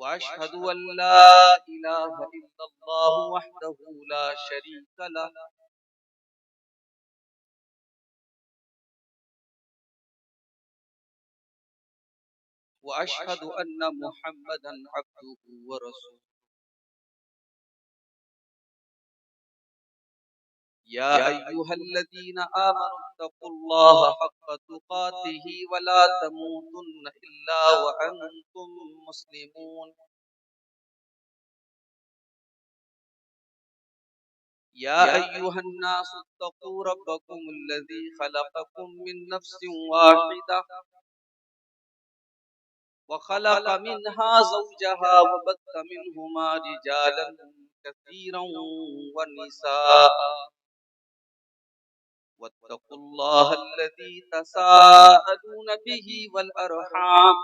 وأشهد أن لا إله إلا الله وحده لا شريك له وأشهد أن محمدا عبده ورسوله يا أيها الذين آمنوا اتقوا الله حق تقاته ولا تموتن إلا وأنتم مسلمون يا أيها الناس اتقوا ربكم الذي خلقكم من نفس واحدة وخلق منها زوجها وبث منهما رجالا كثيرا ونساء واتقوا الله الذي تساءلون به والأرحام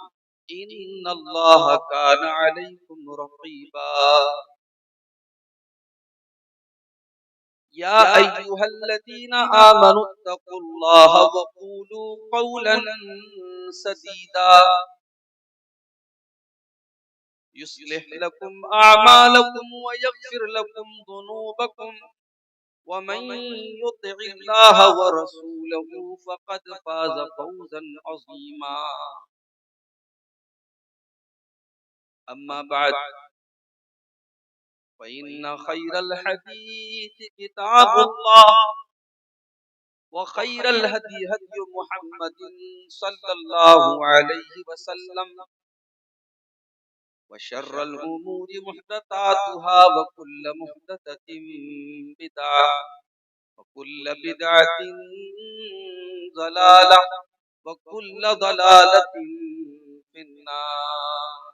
إن الله كان عليكم رقيبا يا أيها الذين آمنوا اتقوا الله وقولوا قولا سديدا يصلح لكم أعمالكم ويغفر لكم ذنوبكم ومن يطع الله ورسوله فقد فاز فوزا عظيما أما بعد فإن خير الحديث كتاب الله وخير الهدي هدي محمد صلى الله عليه وسلم وشر الأمور محدثاتها وكل محدثة بدعة وكل بدعة ضلالة وكل ضلالة في النار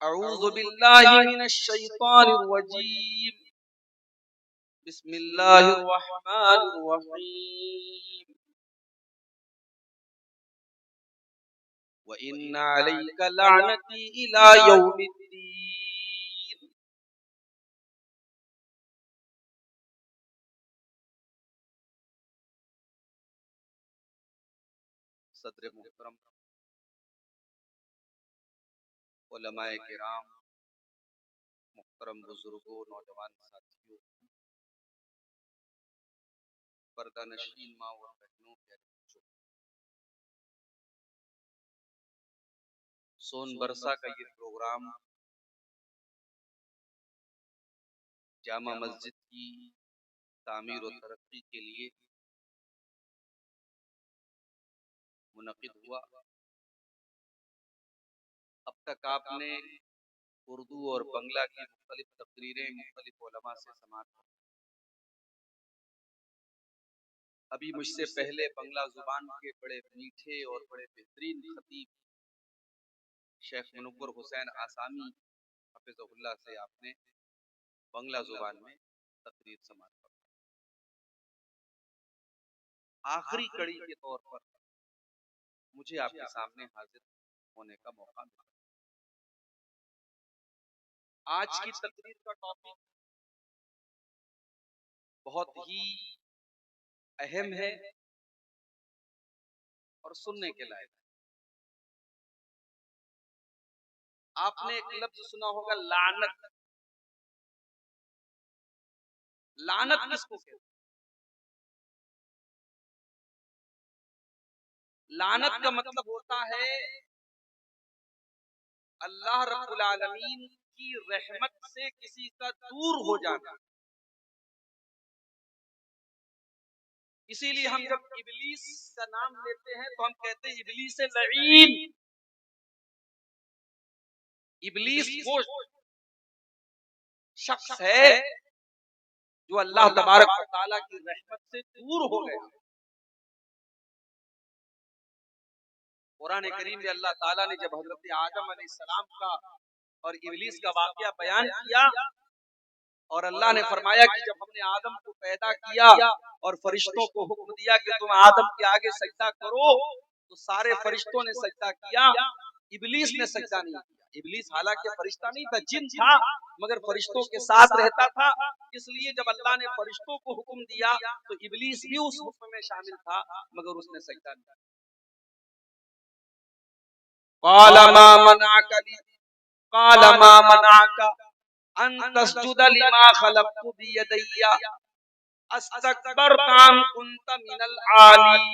أعوذ بالله من الشيطان الرجيم بسم الله الرحمن الرحيم وإن عليك لعنتي إلى يوم الدين صدر محترم علماء کرام محترم بزرگوں نوجوان ساتھیوں پردہ نشین ماں اور بہنوں کے بچوں سون برسا کا یہ پروگرام جامع مسجد کی تعمیر و ترقی کے لیے منعقد ہوا. اب تک آپ نے اردو اور بنگلہ کی مختلف تقریریں مختلف علماء سے سماعت کی. ابھی مجھ سے پہلے بنگلہ زبان کے بڑے میٹھے اور بڑے بہترین خطیب شیخ منور حسین آسامی حفظہ اللہ سے آپ نے بنگلہ زبان میں تقریر سماعت کی. آخری کڑی کے طور پر مجھے آپ کے سامنے حاضر ہونے کا موقع ملا. آج کی تقریر کا ٹاپک بہت ہی اہم ہے اور سننے کے لائق. آپ نے ایک لفظ سنا ہوگا لعنت. لعنت کس کو کہتے ہیں؟ لعنت کا مطلب ہوتا ہے اللہ رب العالمین کی رحمت سے کسی کا دور ہو جانا. اسی لیے ہم جب ابلیس کا نام لیتے ہیں تو ہم کہتے ہیں ابلیس لعین. ابلیس وہ شخص ہے جو اللہ تبارک و تعالیٰ کی رحمت سے دور ہو گیا. قرآن کریم میں اللہ تعالیٰ نے جب حضرت آدم علیہ السلام کا اور ابلیس کا واقعہ بیان کیا اور اللہ نے فرمایا کہ جب ہم نے آدم کو پیدا کیا اور فرشتوں کو حکم دیا کہ تم آدم کے آگے سجدہ کرو تو سارے فرشتوں نے سجدہ کیا, ابلیس نے سجدہ نہیں کیا. ابلیس حالانکہ فرشتہ نہیں تھا, جن تھا, مگر فرشتوں کے ساتھ رہتا تھا. اس لیے جب اللہ نے فرشتوں کو حکم دیا تو ابلیس بھی اس حکم میں شامل تھا مگر اس نے سجدہ نہیں کیا. قال ما منعك قال ما منعك ان تسجد لما خلقت بيدي استكبرت ام كنت من العالين.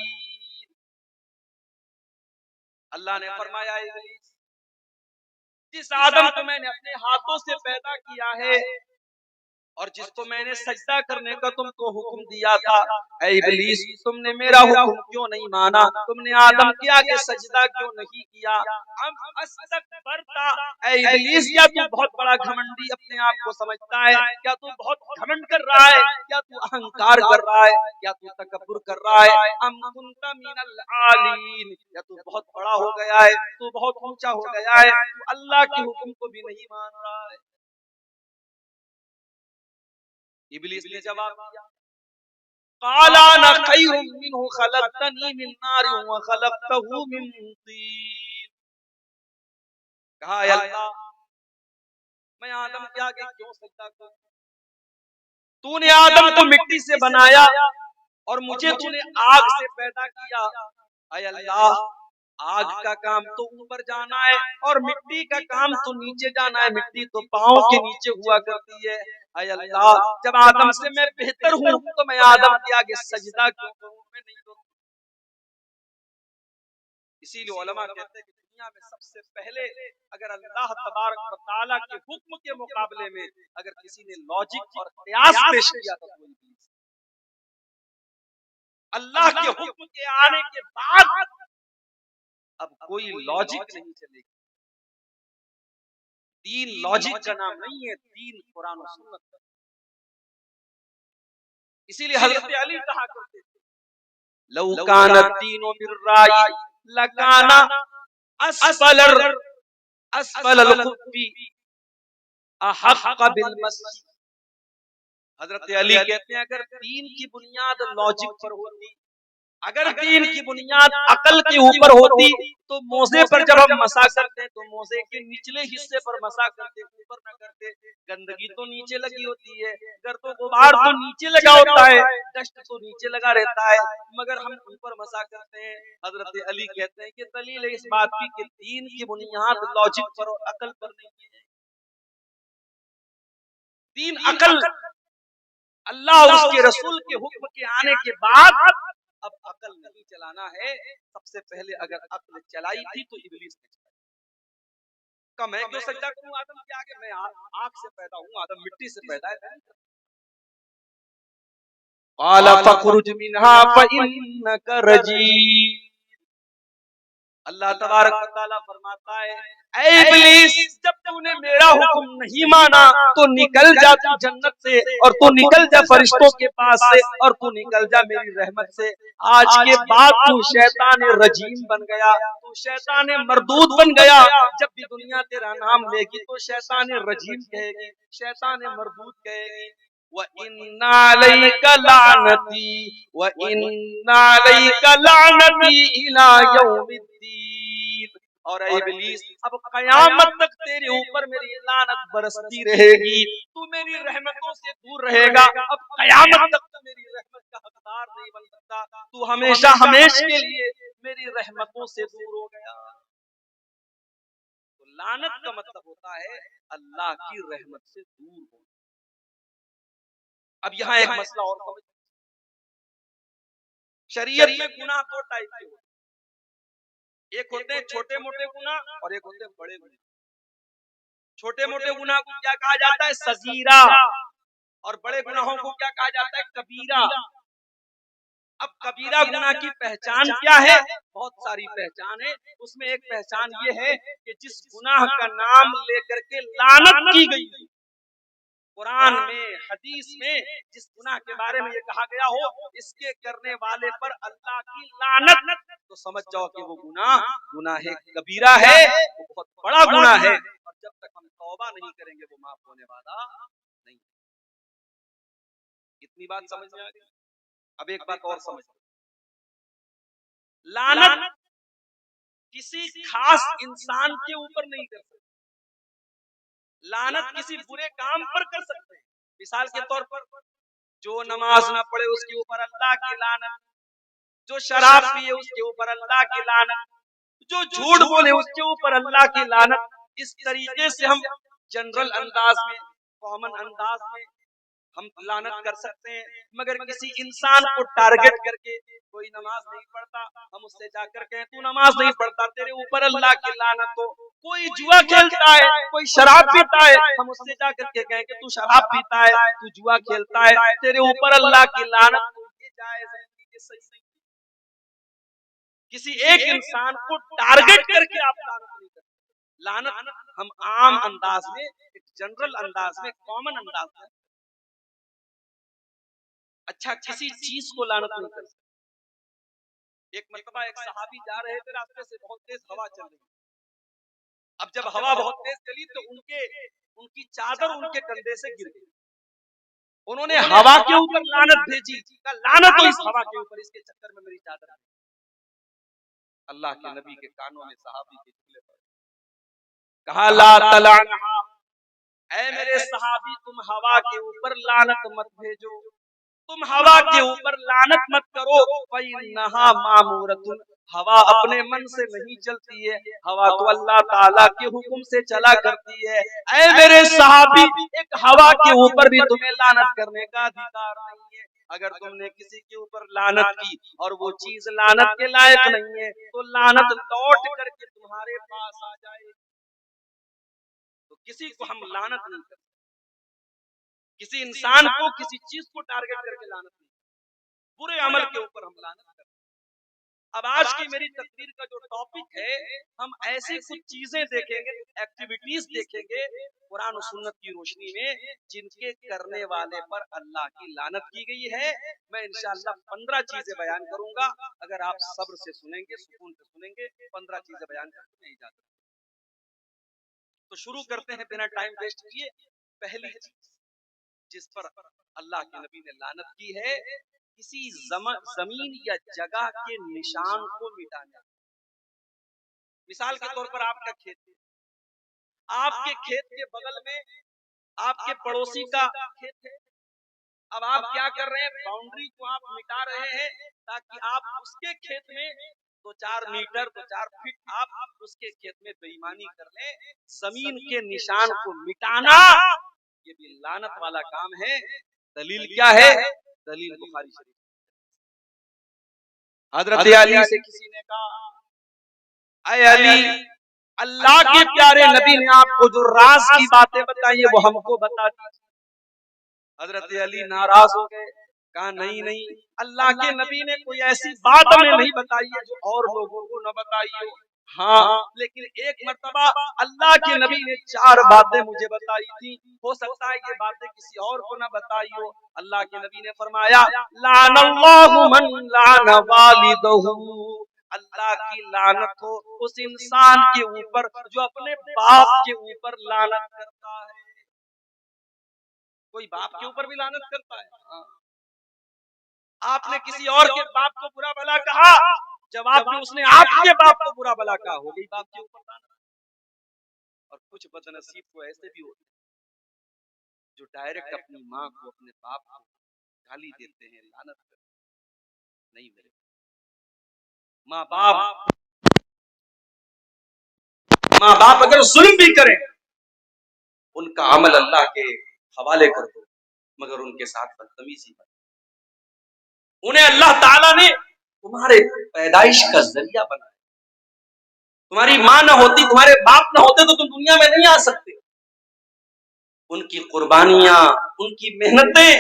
اللہ نے فرمایا ابلیس، جس آدم کو میں نے اپنے ہاتھوں سے پیدا کیا ہے اور جس کو میں نے سجدہ کرنے کا تم کو حکم دیا تھا، اے ابلیس تم نے میرا حکم کیوں نہیں مانا؟ تم نے آدم کے آگے سجدہ کیوں نہیں کیا؟ ام استکبرتا، اے ابلیس کیا تو بہت بڑا گھمنڈی اپنے آپ کو سمجھتا ہے؟ کیا تو بہت گھمنڈ کر رہا ہے؟ کیا تو اہنکار کر رہا ہے؟ کیا تو تکبر کر رہا ہے؟ ام کنت من العالین، یا تو بہت بڑا ہو گیا ہے، تو بہت اونچا ہو گیا ہے، تو اللہ کے حکم کو بھی نہیں مان رہا ہے؟ ابلیس نے جواب دیا، قال انا خیر منه خلقتنی من نار وخلقته من طین. کہا اے اللہ میں آدم کے آگے کیوں سجدہ کروں؟ تو نے آدم کو مٹی سے بنایا اور مجھے تو نے آگ سے پیدا کیا. اے اللہ آگ کا کام تو اوپر جانا ہے اور مٹی کا کام تو نیچے جانا ہے، مٹی تو پاؤں کے نیچے ہوا کرتی ہے. اے اللہ جب آدم سے میں بہتر ہوں تو میں آدم کے آگے سجدہ کیوں کروں؟ میں نہیں کروں. اسی لیے علماء کہتے ہیں کہ دنیا میں سب سے پہلے اگر اللہ تبارک و تعالیٰ کے حکم کے مقابلے میں اگر کسی نے لاجک اور قیاس پیش کیا تو کوئی بھی اللہ کے حکم کے آنے کے بعد اب کوئی لاجک نہیں چلے گی. دین لاجک کا نام نہیں ہے، دین قرآن و سنت کا. اسی لیے حضرت علی کہا کرتے تھے لو کان الدین بالرائے لکان اسفل الخف احق بالمسح. حضرت علی کہتے ہیں اگر دین کی بنیاد لاجک پر ہوتی، اگر دین کی بنیاد عقل کے اوپر ہوتی تو موزے پر جب ہم مسا کرتے تو موزے کے نچلے حصے پر مسا کرتے، اوپر نہ کرتے. گندگی تو نیچے لگی ہوتی ہے، گرد و غبار تو نیچے لگا ہوتا ہے، ڈسٹ تو نیچے لگا رہتا ہے، مگر ہم اوپر مسا کرتے ہیں. حضرت علی کہتے ہیں کہ دلیل اس بات کی کہ دین کی بنیاد لاجک پر اور عقل پر نہیں ہے. دین عقل، اللہ اور اس کے رسول کے حکم کے آنے کے بعد اب عقل نہیں چلانا ہے. سب سے پہلے اگر عقل چلائی تھی تو ابلیس نے چلائی. کہ میں کیوں سجدہ کروں آدم کے آگے؟ میں آگ سے پیدا ہوں، آدم مٹی سے پیدا ہے. قال فخرج منها فإنك رجيم. اللہ تبارک و تعالیٰ فرماتا ہے اے ابلیس جب تو نے میرا حکم نہیں مانا تو نکل جا تو جنت سے، اور تو نکل جا فرشتوں کے پاس سے، اور تو نکل جا میری رحمت سے. آج کے بعد تو شیطان رجیم بن گیا، تو شیطان مردود بن گیا. جب بھی دنیا تیرا نام لے گی تو شیطان رجیم کہے گی، شیطان مردود کہے گی. وَإِنَّ عَلَيْكَ لَعْنَتِي وَإِنَّ عَلَيْكَ لَعْنَتِي إِلَى يَوْمِ الدِّينِ. اور اے ابلیس اب قیامت تک تیرے اوپر میری لعنت برستی رہے گی، تو میری رحمتوں سے دور رہے گا. اب قیامت تک تو میری رحمت کا حقدار نہیں بن سکتا، تو ہمیشہ ہمیشہ کے لیے میری رحمتوں سے دور ہو گیا. تو لعنت کا مطلب ہوتا ہے اللہ کی رحمت سے دور ہو. اب یہاں ایک مسئلہ اور سمجھ، شریعت میں گناہ دو ٹائپ کے ہوتے ہیں، ایک ہوتے ہیں چھوٹے موٹے گناہ اور ایک ہوتے ہیں بڑے گناہ. چھوٹے موٹے گناہ کو کیا کہا جاتا ہے؟ صغیرہ. اور بڑے گناہوں کو کیا کہا جاتا ہے؟ کبیرہ. اب کبیرہ گناہ کی پہچان کیا ہے؟ بہت ساری پہچان ہے. اس میں ایک پہچان یہ ہے کہ جس گناہ کا نام لے کر کے لعنت کی گئی، قرآن میں حدیث میں جس گناہ کے بارے میں یہ کہا گیا ہو اس کے کرنے والے پر اللہ کی لعنت، تو سمجھ جاؤ کہ وہ گناہ کبیرہ ہے، وہ بہت بڑا گناہ ہے. اور جب تک ہم توبہ نہیں کریں گے وہ معاف ہونے والا نہیں. اتنی بات سمجھ میں آ گئی. اب ایک بات اور سمجھ، لعنت کسی خاص انسان کے اوپر نہیں کر سکتے، لعنت کسی برے کام پر کر سکتے ہیں. مثال کے طور پر جو نماز نہ پڑھے اس کے اوپر اللہ کی لعنت، جو شراب پیے اس کے اوپر اللہ کی لعنت، جو جھوٹ بولے اس کے اوپر اللہ کی لعنت۔ اس طریقے سے ہم جنرل انداز میں، کامن انداز میں ہم لعنت کر سکتے ہیں، مگر کسی انسان کو ٹارگٹ کر کے کوئی نماز نہیں پڑھتا، ہم اس سے جا کر کہیں تو نماز نہیں پڑھتا، تیرے اوپر اللہ کی لعنت ہو۔ کوئی جوا کھیلتا ہے، کوئی شراب پیتا ہے، ہم اس سے جا کر کے کہیں کہ تو شراب پیتا ہے، تو جوا کھیلتا ہے، تیرے اوپر اللہ کی لعنت ہو۔ یہ جائز ہے، یہ صحیح نہیں۔ کسی ایک انسان کو ٹارگٹ کر کے آپ لعنت نہیں کرتے۔ لعنت ہم عام انداز میں، ایک جنرل انداز میں، کامن انداز میں، اچھا کسی چیز کو لعنت نہیں کر سکتے۔ ایک مرتبہ ایک صحابی جا رہے تھے، راستے سے بہت تیز ہوا چل رہی، اب جب ہوا بہت تیز چلی تو ان کی چادر ان کے کندھے سے گر گئی۔ انہوں نے ہوا کے اوپر لعنت بھیجی، لعنت ہو اس ہوا کے اوپر، اس کے چکر میں میری چادر۔ اللہ کے نبی کے کانوں میں صحابی کے جملے پر کہا لا تلعنھا، اے میرے صحابی تم ہوا کے اوپر لعنت مت بھیجو، تم ہوا کے اوپر لعنت مت کرو، فإنھا مامورۃ، ہوا اپنے من سے نہیں چلتی ہے، ہوا تو اللہ تعالیٰ کے حکم سے چلا کرتی ہے۔ اے میرے صحابی ایک ہوا کے اوپر بھی تمہیں لعنت کرنے کا ادھیکار نہیں ہے۔ اگر تم نے کسی کے اوپر لعنت کی اور وہ چیز لعنت کے لائق نہیں ہے تو لعنت لوٹ کر کے تمہارے پاس آ جائے۔ تو کسی کو ہم لعنت نہیں کرتے، کسی انسان کو، کسی چیز کو ٹارگٹ کر کے لعنت نہیں کرتے، برے عمل کے اوپر ہم لعنت کرتے۔ اب آج کی میری تقریر کا جو ٹاپک ہے، ہم ایسی کچھ چیزیں دیکھیں گے، ایکٹیویٹیز دیکھیں گے قرآن و سنت کی روشنی میں، جن کے کرنے والے پر اللہ کی لعنت کی گئی ہے۔ میں انشاءاللہ 15 چیزیں بیان کروں گا، اگر آپ صبر سے سنیں گے، سکون سے سنیں گے، 15 چیزیں بیان کرنے میں اجازت۔ تو شروع کرتے ہیں بنا ٹائم ویسٹ کیے۔ پہلی چیز جس پر اللہ کے نبی نے لعنت کی ہے، کسی زمین یا جگہ کے نشان کو مٹانا۔ مثال کے طور پر آپ کا کھیت ہے، آپ کے کھیت کے بغل میں آپ کے پڑوسی کا کھیت ہے، اب آپ کیا کر رہے ہیں، باؤنڈری کو آپ مٹا رہے ہیں تاکہ آپ اس کے کھیت میں 2-4 میٹر 2-4 فٹ آپ اس کے کھیت میں بے ایمانی کر لیں۔ زمین کے نشان کو مٹانا یہ بھی لعنت والا کام ہے۔ دلیل کیا ہے؟ دلیل بخاری شریف۔ حضرت علی سے کسی نے کہا اے علی، اللہ کے پیارے نبی نے آپ کو جو راز کی باتیں بتائی وہ ہم کو بتا دی۔ حضرت علی ناراض ہو گئے، کہا نہیں، اللہ کے نبی نے کوئی ایسی بات ہمیں نہیں بتائی ہے جو اور لوگوں کو نہ بتائی ہو۔ ہاں لیکن ایک مرتبہ اللہ کے نبی نے 4 باتیں مجھے بتائی تھی، ہو سکتا ہے یہ باتیں کسی اور کو نہ بتائی ہو۔ اللہ کے نبی نے فرمایا لعن اللہ من لعن والدہ، اللہ کی لعنت ہو اس انسان کے اوپر جو اپنے باپ کے اوپر لعنت کرتا ہے۔ کوئی باپ کے اوپر بھی لعنت کرتا ہے؟ آپ نے کسی اور کے باپ کو برا بھلا کہا، جواب میں اس نے آپ کے باپ کو برا بھلا کہا، ہو گئی باپ کے اوپر لعنت۔ اور کچھ بد نصیب کو ایسے بھی ہوتے ہیں جو ڈائریکٹ اپنی ماں کو، اپنے باپ کو گالی دیتے ہیں، لعنت کرتے ہیں۔ نہیں میرے ماں باپ اگر ظلم بھی کریں ان کا عمل اللہ کے حوالے کر دو، مگر ان کے ساتھ بدتمیزی مت۔ انہیں اللہ تعالیٰ نے تمہارے پیدائش کا ذریعہ بنایا، تمہاری ماں نہ ہوتی، تمہارے باپ نہ ہوتے تو تم دنیا میں نہیں آ سکتے۔ ان کی قربانیاں، ان کی محنتیں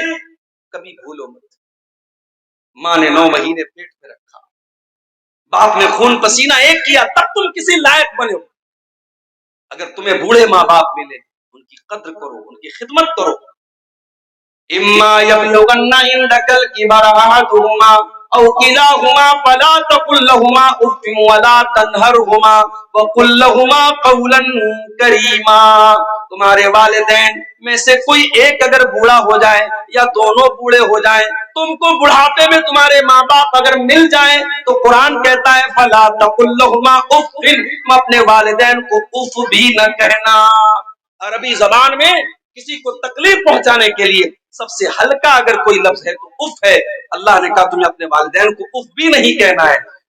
کبھی بھولو مت۔ ماں نے 9 مہینے پیٹ میں رکھا، باپ نے خون پسینہ ایک کیا، تب تم کسی لائق بنے ہو۔ اگر تمہیں بوڑھے ماں باپ ملے ان کی قدر کرو، ان کی خدمت کرو۔ اما یبلغن عندک الکبر احدہما او کلاہما فلا تقل لہما اف ولا تنہرہما وقل لہما قولا کریما۔ تمہارے والدین میں سے کوئی ایک اگر بوڑھا ہو جائے یا دونوں بوڑھے ہو جائیں، تم کو بڑھاپے میں تمہارے ماں باپ اگر مل جائیں تو قرآن کہتا ہے فلا تقل لہما اف، تم اپنے والدین کو اف بھی نہ کہنا۔ عربی زبان میں کسی کو تکلیف پہنچانے کے لیے سب سے ہلکا اگر کوئی لفظ ہے تو اف ہے۔ اللہ نے کہا تمہیں اپنے والدین کو اف بھی نہیں کہنا ہے۔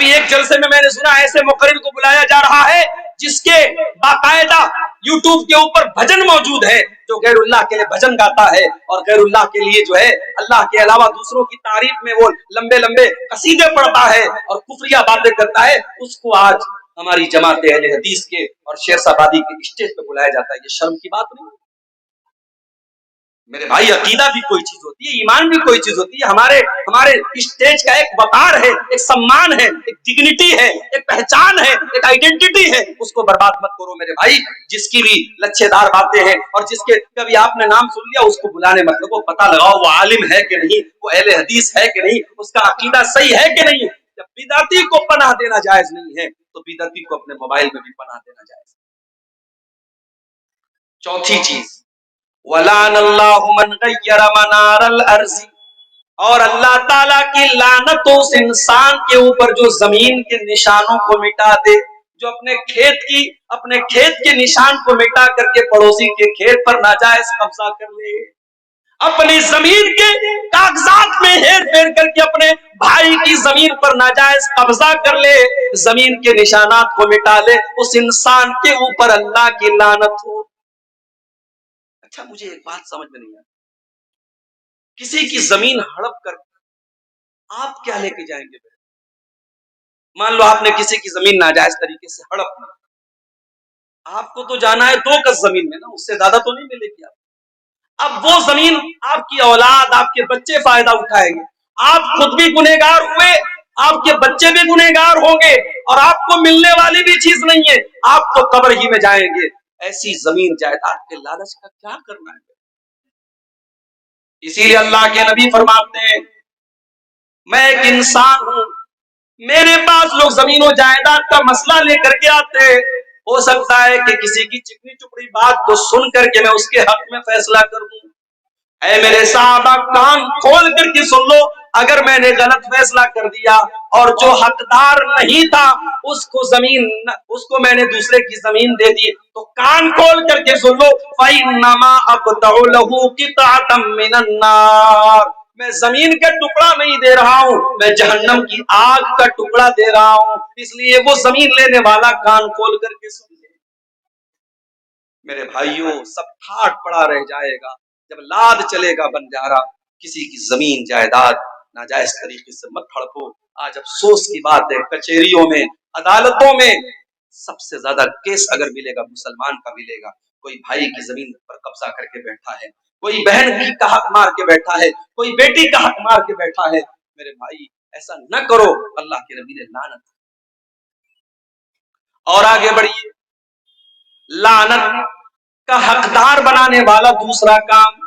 ابھی ایک جلسے میں نے سنا ایسے مقرر کو بلایا جا رہا ہے جس کے باقاعدہ یوٹیوب کے اوپر بھجن موجود ہے، جو غیر اللہ کے لیے بھجن گاتا ہے اور غیر اللہ کے لیے جو ہے اللہ کے علاوہ دوسروں کی تعریف میں وہ لمبے لمبے قصیدے پڑھتا ہے اور کفریہ باتیں کرتا ہے. اس کو آج ہماری جماعت اہل حدیث کے اور شیر آبادی کے اسٹیج پہ بلایا جاتا ہے. یہ شرم کی بات نہیں. میرے بھائی عقیدہ بھی کوئی چیز ہوتی ہے، ایمان بھی کوئی چیز ہوتی ہے. ہمارے اسٹیج کا ایک وقار ہے، ایک سمان ہے، ایک ڈگنیٹی ہے، ایک پہچان ہے، ایک آئیڈینٹی ہے. اس کو برباد مت کرو میرے بھائی. جس کی بھی لچھے دار باتیں ہیں اور جس کے کبھی آپ نے نام سن لیا، اس کو بلانے مت لگو. پتہ لگاؤ وہ عالم ہے کہ نہیں، وہ اہل حدیث ہے کہ نہیں، اس کا عقیدہ صحیح ہے کہ نہیں. جب بدعتی کو پناہ دینا جائز نہیں ہے تو بدعتی کو اپنے موبائل میں بھی پناہ دینا جائز. چوتھی چیز، وَلَعَنَ اللَّهُ مَنْ غَيَّرَ مَنَارَ الْأَرْضِ، اور اللہ تعالیٰ کی لعنت اس انسان کے اوپر جو زمین کے نشانوں کو مٹا دے، جو اپنے کھیت کے نشان کو مٹا کر کے پڑوسی کے کھیت پر ناجائز قبضہ کر لے، اپنی زمین کے کاغذات میں ہیر پھیر کر کے اپنے بھائی کی زمین پر ناجائز قبضہ کر لے، زمین کے نشانات کو مٹا لے، اس انسان کے اوپر اللہ کی لعنت ہو. اچھا مجھے ایک بات سمجھ میں نہیں آتی، کسی کی زمین ہڑپ کر آپ کیا لے کے جائیں گے؟ مان لو آپ نے کسی کی زمین ناجائز طریقے سے ہڑپ لی، آپ کو تو جانا ہے 2 گز زمین میں نا، اس سے زیادہ تو نہیں ملے گی. اب وہ زمین آپ کی اولاد، آپ کے بچے فائدہ اٹھائیں گے، آپ خود بھی گنہگار ہوئے، آپ کے بچے بھی گنہگار ہوں گے، اور آپ کو ملنے والی بھی چیز نہیں ہے، آپ تو قبر ہی میں جائیں گے. ایسی زمین جائیداد کے لالچ کا کیا کرنا ہے؟ اسی لیے اللہ کے نبی فرماتے ہیں میں ایک انسان ہوں، میرے پاس لوگ زمین و جائیداد کا مسئلہ لے کر کے آتے، ہو سکتا ہے کہ کسی کی چکنی چپڑی بات کو سن کر کے میں اس کے حق میں فیصلہ کر دوں. اے میرے صحابہ کان کھول کر کے سن لو، اگر میں نے غلط فیصلہ کر دیا اور جو حقدار نہیں تھا اس کو میں نے دوسرے کی زمین دے دی، تو کان کھول کر کے سن لو، فَإِنَّمَا أَقْطَعُ لَهُ قِطْعَةً مِّنَ النَّارِ، میں زمین کا ٹکڑا نہیں دے رہا ہوں، میں جہنم کی آگ کا ٹکڑا دے رہا ہوں. اس لیے وہ زمین لینے والا کان کھول کر کے سن لے. میرے بھائیوں سب ٹھاٹ پڑا رہ جائے گا جب لاد چلے گا بنجارا. کسی کی زمین جائیداد ناجائز طریقے سے مت ہڑپو. آج افسوس کی بات ہے کچہریوں میں، عدالتوں میں سب سے زیادہ کیس اگر ملے گا مسلمان کا ملے گا. کوئی بھائی کی زمین پر قبضہ کر کے بیٹھا ہے، کوئی بہن کا حق مار کے بیٹھا ہے، کوئی بیٹی کا حق مار کے بیٹھا ہے. میرے بھائی ایسا نہ کرو، اللہ کے نبی نے لعنت. اور آگے بڑھیے، لعنت کا حقدار بنانے والا دوسرا کام،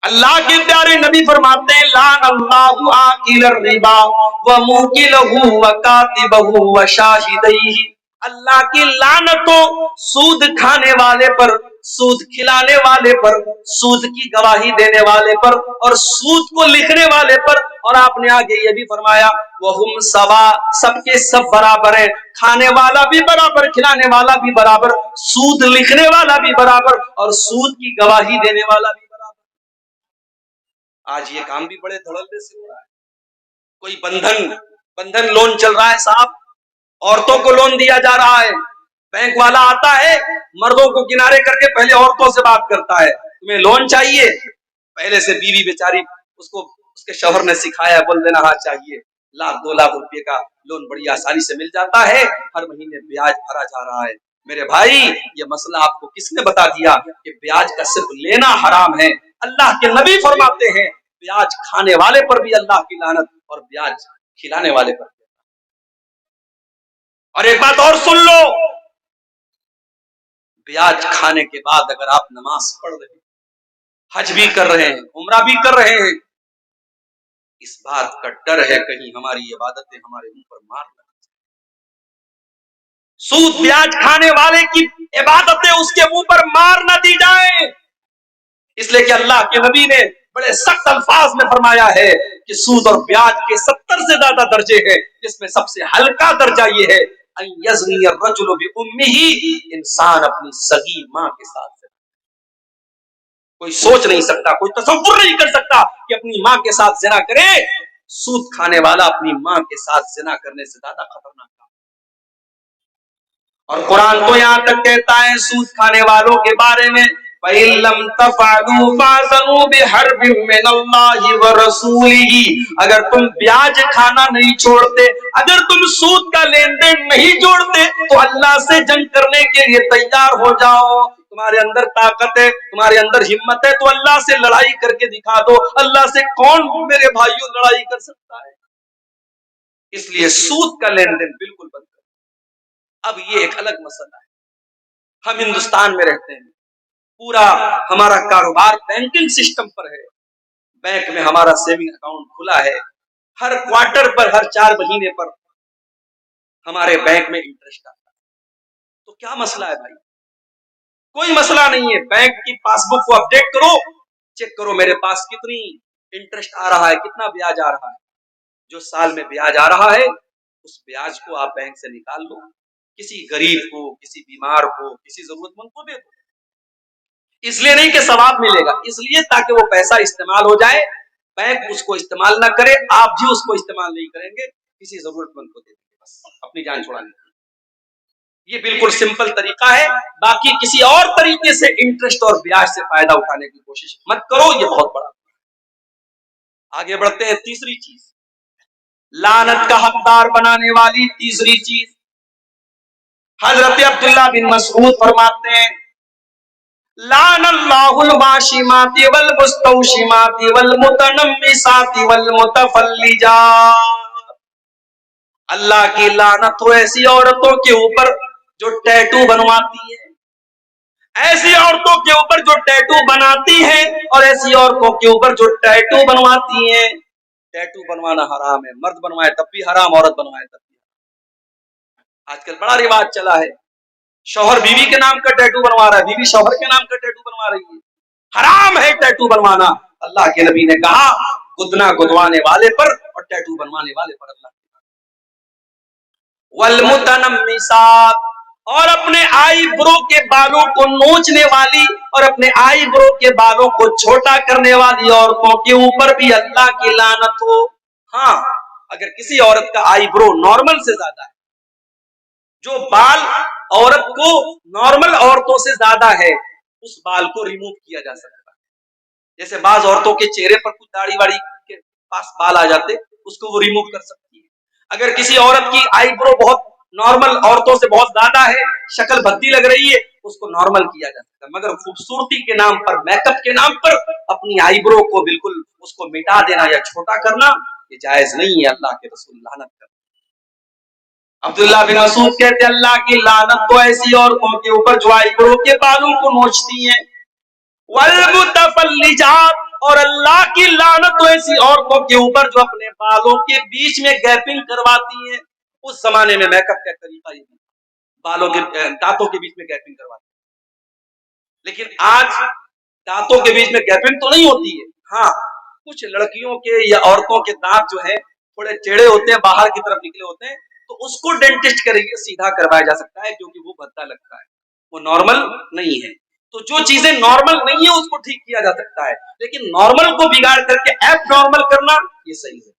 اللہ کے پیارے نبی فرماتے ہیں لعن اللہ آکل الربا وموکلہ وکاتبہ وشاہدیہ، اللہ کی لعنت ہو سود کھانے والے پر، سود کھلانے والے پر، سود کی گواہی دینے والے پر، اور سود کو لکھنے والے پر. اور آپ نے آگے یہ بھی فرمایا وہم سوا، سب کے سب برابر ہیں، کھانے والا بھی برابر، کھلانے والا بھی برابر، سود لکھنے والا بھی برابر، اور سود کی گواہی دینے والا بھی برابر. آج یہ کام بھی بڑے دھڑلے سے ہو رہا ہے. کوئی بندھن لون چل رہا ہے صاحب، عورتوں کو لون دیا جا رہا ہے، بینک والا آتا ہے مردوں کو کنارے کر کے پہلے عورتوں سے بات کرتا ہے تمہیں لون چاہیے، پہلے سے بیوی بیچاری اس کے شوہر نے سکھایا بول دینا ہاں چاہیے، 1,00,000 2,00,000 روپے کا لون بڑی آسانی سے مل جاتا ہے، ہر مہینے بیاج بھرا جا رہا ہے. میرے بھائی یہ مسئلہ آپ کو کس نے بتا دیا کہ بیاج کا صرف لینا حرام ہے؟ اللہ کے نبی فرماتے ہیں بیاج کھانے والے پر بھی اللہ کی لعنت اور بیاج کھلانے والے پر بھی. اور ایک بات اور سن لو، بیاج کھانے کے بعد اگر آپ نماز پڑھ رہے ہیں، حج بھی کر رہے ہیں، عمرہ بھی کر رہے ہیں، اس بات کا ڈر ہے کہیں ہماری عبادتیں ہمارے منہ پر مار نہ جائیں. سود بیاج کھانے والے کی عبادتیں اس کے منہ پر مار نہ دی جائیں، اس لیے کہ اللہ کے نبی نے بڑے سخت الفاظ میں فرمایا ہے کہ سود اور بیاج کے 70 سے زیادہ درجے ہیں، جس میں سب سے ہلکا درجہ یہ ہے ان یزنی الرجل بامہ، انسان اپنی سگی ماں کے ساتھ. کوئی سوچ نہیں سکتا، کوئی تصور نہیں کر سکتا کہ اپنی ماں کے ساتھ زنا کرے. سود کھانے والا اپنی ماں کے ساتھ زنا کرنے سے زیادہ خطرناک ہے۔ اور قرآن تو یہاں تک کہتا ہے سود کھانے والوں کے بارے میں فَإِن لَّمْ تَفْعَلُوا فَأْذَنُوا بِحَرْبٍ مِّنَ اللَّهِ وَرَسُولِهِ، اگر تم بیاج کھانا نہیں چھوڑتے، اگر تم سود کا لین دین نہیں چھوڑتے تو اللہ سے جنگ کرنے کے لیے تیار ہو جاؤ۔ تمہارے اندر طاقت ہے، تمہارے اندر ہمت ہے تو اللہ سے لڑائی کر کے دکھا دو۔ اللہ سے کون میرے بھائیوں لڑائی کر سکتا ہے؟ اس لیے سود کا لین دین بالکل بند کرو۔ اب یہ ایک الگ مسئلہ ہے، ہم ہندوستان میں رہتے ہیں، پورا ہمارا کاروبار بینکنگ سسٹم پر ہے، بینک میں ہمارا سیونگ اکاؤنٹ کھلا ہے، ہر کوارٹر پر، ہر 4 مہینے پر ہمارے بینک میں انٹرسٹ آتا ہے۔ تو کیا مسئلہ ہے بھائی؟ کوئی مسئلہ نہیں ہے، بینک کی پاس بک کو اپڈیٹ کرو، چیک کرو میرے پاس کتنی انٹرسٹ آ رہا ہے، کتنا بیاج آ رہا ہے۔ جو سال میں بیاج آ رہا ہے اس بیاج کو آپ بینک سے نکال لو، کسی غریب کو، کسی بیمار کو، کسی ضرورت مند کو دے دو۔ اس لیے نہیں کہ ثواب ملے گا، اس لیے تاکہ وہ پیسہ استعمال ہو جائے، بینک اس کو استعمال نہ کرے، آپ بھی اس کو استعمال نہیں کریں گے، کسی ضرورت مند کو دے دیں گے، بس اپنی جان چھڑانے کے لیے۔ یہ بالکل سمپل طریقہ ہے، باقی کسی اور طریقے سے انٹرسٹ اور بیاج سے فائدہ اٹھانے کی کوشش مت کرو، یہ بہت بڑا۔ آگے بڑھتے ہیں، تیسری چیز، لعنت کا حقدار بنانے والی تیسری چیز، حضرت عبداللہ بن مسعود فرماتے ہیں لعن اللہ الواشمات والمستوشمات والمتنمسات والمتفلجات، اللہ کی لعنت ہو ایسی عورتوں کے اوپر جو ٹیٹو بنواتی ہیں، ایسی عورتوں کے اوپر جو ٹیٹو بناتی ہیں، اور ایسی عورتوں کے اوپر جو ٹیٹو بنواتی ہیں۔ ٹیٹو بنوانا حرام ہے، مرد بنوائے تب بھی حرام، عورت بنوائے تب بھی حرام۔ آج کل بڑا رواج چلا ہے، شوہر بیوی کے نام کا ٹیٹو بنوا رہا ہے، بیوی شوہر کے نام کا ٹیٹو بنوا رہی ہے۔ حرام ہے ٹیٹو بنوانا۔ اللہ کے نبی نے کہا گدنا گدوانے والے پر اور ٹیٹو بنوانے والے پر اللہ والمتنمسات، اور اپنے آئی برو کے بالوں کو نوچنے والی اور اپنے آئی برو کے بالوں کو چھوٹا کرنے والی عورتوں کے اوپر بھی اللہ کی لعنت ہو۔ ہاں، اگر کسی عورت کا آئی برو نارمل سے زیادہ ہے، جو بال عورت کو نارمل عورتوں سے زیادہ ہے، اس بال کو ریموو کیا جا سکتا ہے۔ جیسے بعض عورتوں کے چہرے پر کچھ داڑھی واڑی کے پاس بال آ جاتے، اس کو وہ ریموو کر سکتی ہے۔ اگر کسی عورت کی آئی برو بہت نارمل عورتوں سے بہت زیادہ ہے، شکل بھدی لگ رہی ہے، اس کو نارمل کیا جا سکتا ہے، مگر خوبصورتی کے نام پر، میک اپ کے نام پر اپنی آئی برو کو بالکل اس کو مٹا دینا یا چھوٹا کرنا، یہ جائز نہیں ہے، اللہ کے رسول لعنت کرتے۔ عبداللہ بن مسعود کہتے اللہ کی لعنت تو ایسی عورتوں کے اوپر جو آئی برو کے بالوں کو نوچتی ہیں، والمتفلجات، اور اللہ کی لعنت تو ایسی عورتوں کے اوپر جو اپنے بالوں کے بیچ میں گیپنگ کرواتی ہیں۔ اس زمانے میں میک اپ کا طریقہ یہ بالوں کے دانتوں کے بیچ میں گیپنگ کرواتی ہے، لیکن آج دانتوں کے بیچ میں گیپنگ تو نہیں ہوتی ہے۔ ہاں، کچھ لڑکیوں کے یا عورتوں کے دانت جو ہے تھوڑے ٹیڑھے ہوتے ہیں، باہر کی طرف نکلے ہوتے ہیں، تو اس کو ڈینٹسٹ کر کے سیدھا کروایا جا سکتا ہے، کیونکہ وہ بھدا لگتا ہے، وہ نارمل نہیں ہے۔ تو جو چیزیں نارمل نہیں ہے اس کو ٹھیک کیا جا سکتا ہے، لیکن نارمل کو بگاڑ کر کے ایب نارمل کرنا یہ صحیح ہے۔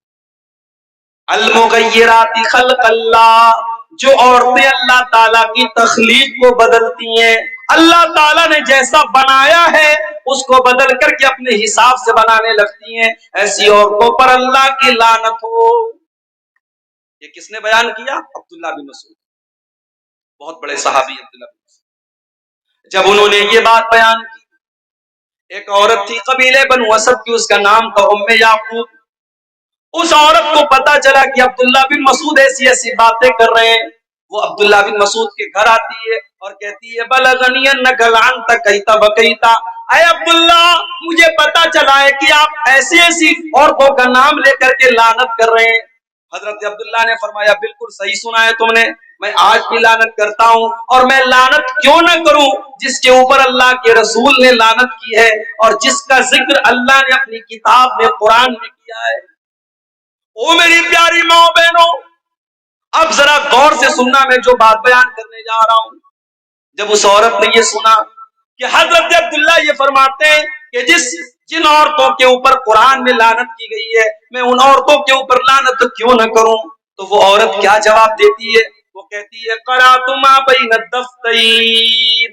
المغیرات خلق اللہ، جو عورتیں اللہ تعالیٰ کی تخلیق کو بدلتی ہیں، اللہ تعالیٰ نے جیسا بنایا ہے اس کو بدل کر کے اپنے حساب سے بنانے لگتی ہیں، ایسی عورتوں پر اللہ کی لعنت ہو۔ یہ کس نے بیان کیا؟ عبداللہ بن مسعود، بہت بڑے صحابی عبداللہ بن مسعود۔ جب انہوں نے یہ بات بیان کی، ایک عورت تھی قبیلے بنو اسد کی، اس کا نام تھا ام یعقوب۔ اس عورت کو پتا چلا کہ عبداللہ بن مسعود ایسی ایسی باتیں کر رہے ہیں، وہ عبداللہ بن مسعود کے گھر آتی ہے اور کہتی ہے بلغنی انک لعنت کیتا بکیتا، اے عبداللہ مجھے پتا چلا ہے کہ آپ ایسی ایسی عورتوں کا نام لے کر کے لعنت کر رہے ہیں۔ حضرت عبداللہ نے فرمایا بالکل صحیح سنا ہے تم نے، میں آج بھی لعنت کرتا ہوں، اور میں لعنت کیوں نہ کروں جس کے اوپر اللہ کے رسول نے لعنت کی ہے اور جس کا ذکر اللہ نے اپنی کتاب میں قرآن میں کیا ہے۔ او میری پیاری ماں بہنوں، اب ذرا غور سے سننا، میں جو بات بیان کرنے جا رہا ہوں۔ جب اس عورت نے یہ سنا کہ حضرت عبداللہ یہ فرماتے ہیں کہ جن عورتوں کے اوپر قرآن میں لعنت کی گئی ہے میں ان عورتوں کے اوپر لعنت کیوں نہ کروں؟ تو وہ عورت کیا جواب دیتی ہے؟ وہ کہتی ہے قرأت ما بین الدفتین،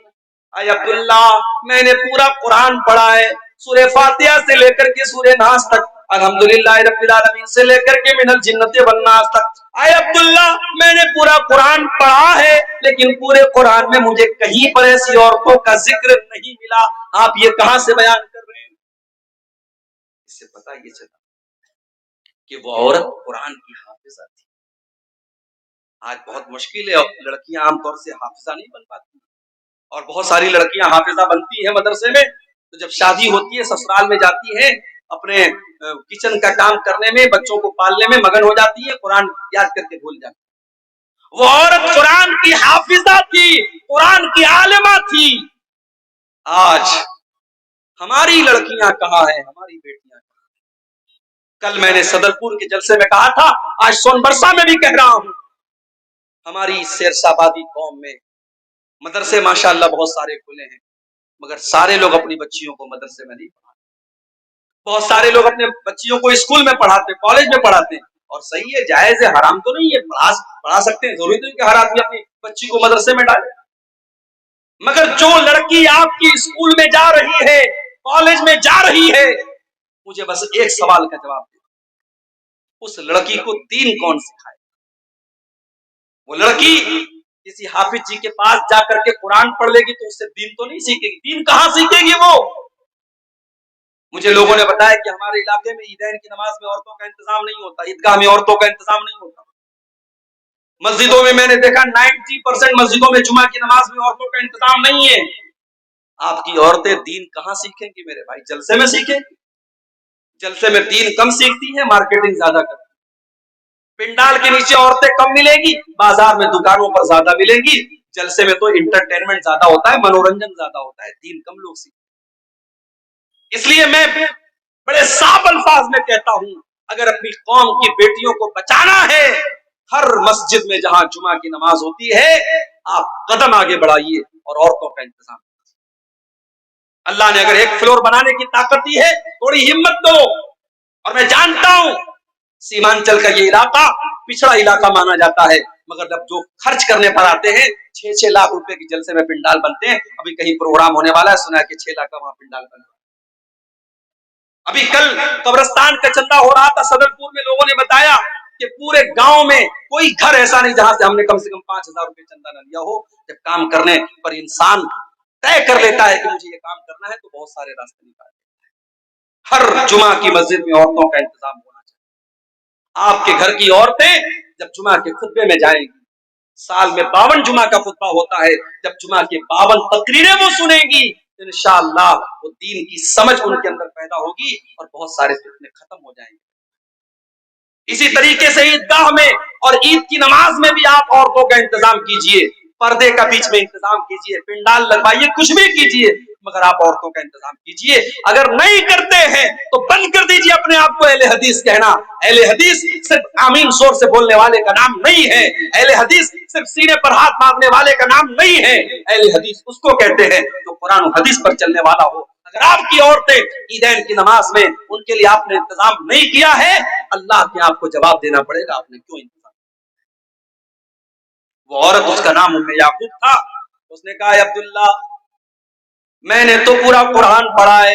اے عبداللہ میں نے پورا قرآن پڑھا ہے، سورہ فاتحہ سے لے کر کے سورہ ناس تک، الحمدللہ رب العالمین سے لے کر کے من الجنت والناس تک۔ اے عبداللہ میں نے پورا قرآن پڑھا ہے لیکن پورے قرآن میں مجھے کہیں پر ایسی عورتوں کا ذکر نہیں ملا، آپ یہ کہاں سے بیان کر رہے ہیں؟ اس سے پتہ یہ چلا کہ وہ عورت قرآن کی حافظہ تھی۔ آج بہت مشکل ہے، لڑکیاں عام طور سے حافظہ نہیں بن پاتی، اور بہت ساری لڑکیاں حافظہ بنتی ہیں مدرسے میں، تو جب شادی ہوتی ہے سسرال میں جاتی ہیں، اپنے کچن کا کام کرنے میں، بچوں کو پالنے میں مگن ہو جاتی ہے، قرآن یاد کر کے بھول جاتی ہے۔ وہ عورت قرآن کی حافظہ تھی، قرآن کی عالمہ تھی۔ آج ہماری لڑکیاں کہاں ہیں، ہماری بیٹیاں کہاں ہیں؟ کل میں نے صدرپور کے جلسے میں کہا تھا، آج سون برسا میں بھی کہہ رہا ہوں، ہماری سیرسابادی قوم میں مدرسے ماشاءاللہ بہت سارے کھلے ہیں، مگر سارے لوگ اپنی بچیوں کو مدرسے میں نہیں پڑھاتے۔ بہت سارے لوگ اپنے بچیوں کو اسکول میں پڑھاتے، کالج میں پڑھاتے ہیں، اور صحیح ہے، جائز ہے، حرام تو نہیں ہے، پڑھا سکتے ہیں، ضروری نہیں کہ ہر آدمی اپنی بچی کو مدرسے میں ڈالے۔ مگر جو لڑکی آپ کی اسکول میں جا رہی ہے، کالج میں جا رہی ہے، مجھے بس ایک سوال کا جواب دے، اس لڑکی کو دین کون سکھائے؟ وہ لڑکی کسی حافظ جی کے پاس جا کر کے قرآن پڑھ لے گی تو اس سے دین تو نہیں سیکھے گی، دین کہاں سیکھے گی وہ؟ مجھے لوگوں نے بتایا کہ ہمارے علاقے میں عیدین کی نماز میں عورتوں کا انتظام نہیں ہوتا، عیدگاہ میں عورتوں کا انتظام نہیں ہوتا، مسجدوں میں نے دیکھا 90% مسجدوں میں جمعہ کی نماز میں عورتوں کا انتظام نہیں ہے۔ آپ کی عورتیں دین کہاں سیکھیں گی میرے بھائی؟ جلسے میں سیکھیں؟ جلسے میں دین کم سیکھتی ہیں، مارکیٹنگ زیادہ کرتی ہیں۔ پنڈال کے نیچے عورتیں کم ملیں گی، بازار میں دکانوں پر زیادہ ملیں گی۔ جلسے میں تو انٹرٹینمنٹ زیادہ ہوتا ہے، منورنجن زیادہ ہوتا ہے، دین کم لوگ سیکھتے ہیں۔ اس لیے میں بڑے صاف الفاظ میں کہتا ہوں، اگر اپنی قوم کی بیٹیوں کو بچانا ہے، ہر مسجد میں جہاں جمعہ کی نماز ہوتی ہے آپ قدم آگے بڑھائیے اور عورتوں کا انتظام۔ اللہ نے اگر ایک فلور بنانے کی طاقت دی ہے، تھوڑی ہمت دو۔ اور میں جانتا ہوں سیمانچل کا یہ علاقہ پچھڑا علاقہ مانا جاتا ہے، مگر جب جو خرچ کرنے پر آتے ہیں 6 لاکھ روپے کی جلسے میں پنڈال بنتے ہیں۔ ابھی کہیں پروگرام ہونے والا ہے، سنا ہے کہ 6 لاکھ کا وہاں پنڈال بنا۔ ابھی کل قبرستان کا چندہ ہو رہا تھا صدرپور میں، لوگوں نے بتایا کہ پورے گاؤں میں کوئی گھر ایسا نہیں جہاں سے ہم نے کم سے کم 5,000 روپے چندہ نہ لیا ہو۔ جب کام کرنے پر انسان طے کر لیتا ہے کہ مجھے یہ کام کرنا ہے تو بہت سارے راستے نکال لیتا ہے۔ ہر جمعہ کی مسجد میں عورتوں کا انتظام ہونا چاہیے۔ آپ کے گھر کی عورتیں جب جمعہ کے خطبے میں جائیں گی، سال میں 52 جمعہ کا خطبہ ہوتا ہے، جب جمعہ کی 52 تقریریں وہ سنیں گی انشاءاللہ وہ دین کی سمجھ ان کے اندر پیدا ہوگی اور بہت سارے فتنے ختم ہو جائیں گے۔ اسی طریقے سے عیدگاہ میں اور عید کی نماز میں بھی آپ عورتوں کا انتظام کیجئے، پردے کا بیچ میں انتظام کیجئے، پنڈال لگوائیے، کچھ بھی کیجئے، مگر آپ عورتوں کا انتظام کیجئے۔ اگر نہیں کرتے ہیں تو بند کر دیجئے اپنے آپ کو اہل حدیث کہنا۔ اہل حدیث صرف آمین زور سے بولنے والے کا نام نہیں ہے، اہل حدیث صرف سینے پر ہاتھ مارنے والے کا نام نہیں ہے، اہل حدیث اس کو کہتے ہیں جو قرآن و حدیث پر چلنے والا ہو۔ اگر آپ کی عورتیں عیدین کی نماز میں ان کے لیے آپ نے انتظام نہیں کیا ہے، اللہ کے آپ کو جواب دینا پڑے گا آپ نے کیوں انتظام۔ وہ عورت، اس کا نام ام یعقوب تھا، اس نے کہا عبداللہ میں نے تو پورا قرآن پڑھا ہے،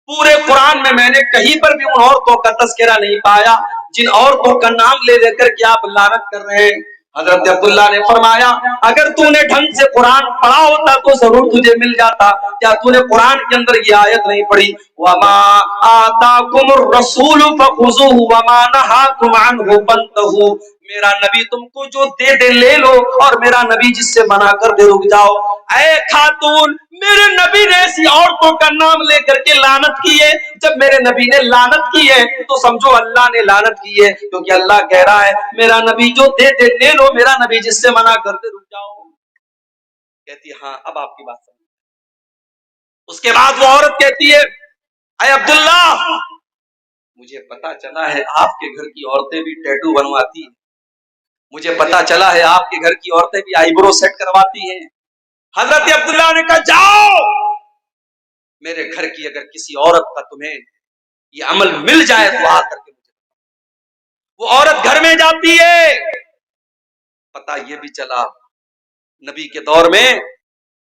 پورے قرآن میں نے کہیں پر بھی ان عورتوں کا تذکرہ نہیں پایا جن عورتوں کا نام لے لے کر کے آپ لعنت کر رہے ہیں۔ حضرت عبداللہ نے فرمایا اگر تو نے ڈھنگ سے قرآن پڑھا ہوتا تو ضرور تجھے مل جاتا، کیا تو نے قرآن کے اندر یہ آیت نہیں پڑھی وَمَا آتَاكُمُ الرَّسُولُ فَخُذُوهُ وَمَا نَهَاكُمْ عَنْهُ فَانْتَهُوا، میرا نبی تم کو جو دے دے لے لو اور میرا نبی جس سے منع کر دے رک جاؤ۔ اے خاتون، میرے نبی نے ایسی عورتوں کا نام لے کر کے لعنت کی ہے، جب میرے نبی نے لعنت کی ہے تو سمجھو اللہ نے لعنت کی ہے، کیونکہ اللہ کہہ رہا ہے میرا نبی جو دے دے لے لو، میرا نبی جس سے منع کر دے رک جاؤ۔ کہتی ہے ہاں اب آپ کی بات سمجھ۔ اس کے بعد وہ عورت کہتی ہے اے عبداللہ مجھے پتا چلا ہے آپ کے گھر کی عورتیں بھی ٹیٹو بنواتی ہیں، مجھے پتا چلا ہے آپ کے گھر کی عورتیں بھی آئی برو سیٹ کرواتی ہیں۔ حضرت عبداللہ نے کہا جاؤ میرے گھر کی اگر کسی عورت کا تمہیں یہ عمل مل جائے تو آ کر کے مجھے، وہ عورت گھر میں جاتی ہے، پتہ یہ بھی چلا نبی کے دور میں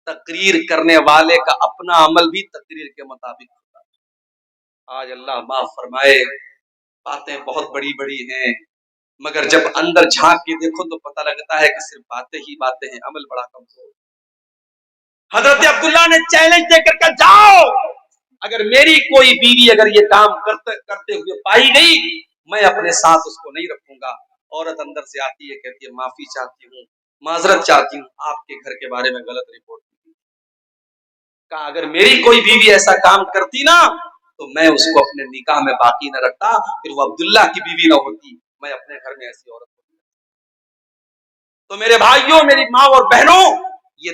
تقریر کرنے والے کا اپنا عمل بھی تقریر کے مطابق ہوتا ہے۔ آج اللہ معاف فرمائے، باتیں بہت بڑی بڑی ہیں، مگر جب اندر جھانک کے دیکھو تو پتہ لگتا ہے کہ صرف باتیں ہی باتیں ہیں، عمل بڑا کمزور۔ حضرت عبداللہ نے چیلنج دے کر کہا جاؤ، اگر میری کوئی بیوی اگر یہ کام کرتے ہوئے پائی گئی، میں اپنے ساتھ اس کو نہیں رکھوں گا۔ عورت اندر سے آتی ہے، کہتی ہے معافی چاہتی ہوں، معذرت چاہتی ہوں، آپ کے گھر کے بارے میں غلط رپورٹ کی۔ کہا اگر میری کوئی بیوی ایسا کام کرتی نا تو میں اس کو اپنے نکاح میں باقی نہ رکھتا، پھر وہ عبداللہ کی بیوی نہ ہوتی، میں اپنے گھر میں ایسی عورت ہوتی۔ تو میرے بھائیوں، میری ماں اور بہنوں، یہ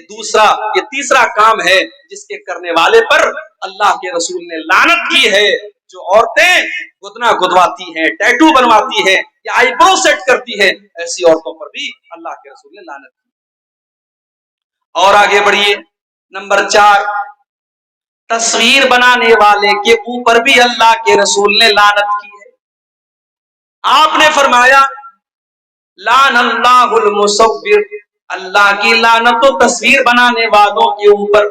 تیسرا کام ہے جس کے کرنے والے پر اللہ کے رسول نے لعنت کی ہے۔ جو عورتیں گدنا گدواتی ہیں، ٹیٹو بنواتی ہیں یا آئی برو سیٹ کرتی ہیں، ایسی عورتوں پر بھی اللہ کے رسول نے لعنت کی۔ اور آگے بڑھیے، نمبر 4، تصویر بنانے والے کے اوپر بھی اللہ کے رسول نے لعنت کی ہے۔ آپ نے فرمایا لعن اللہ المصور، اللہ کی لعنت و تصویر بنانے والوں کے اوپر۔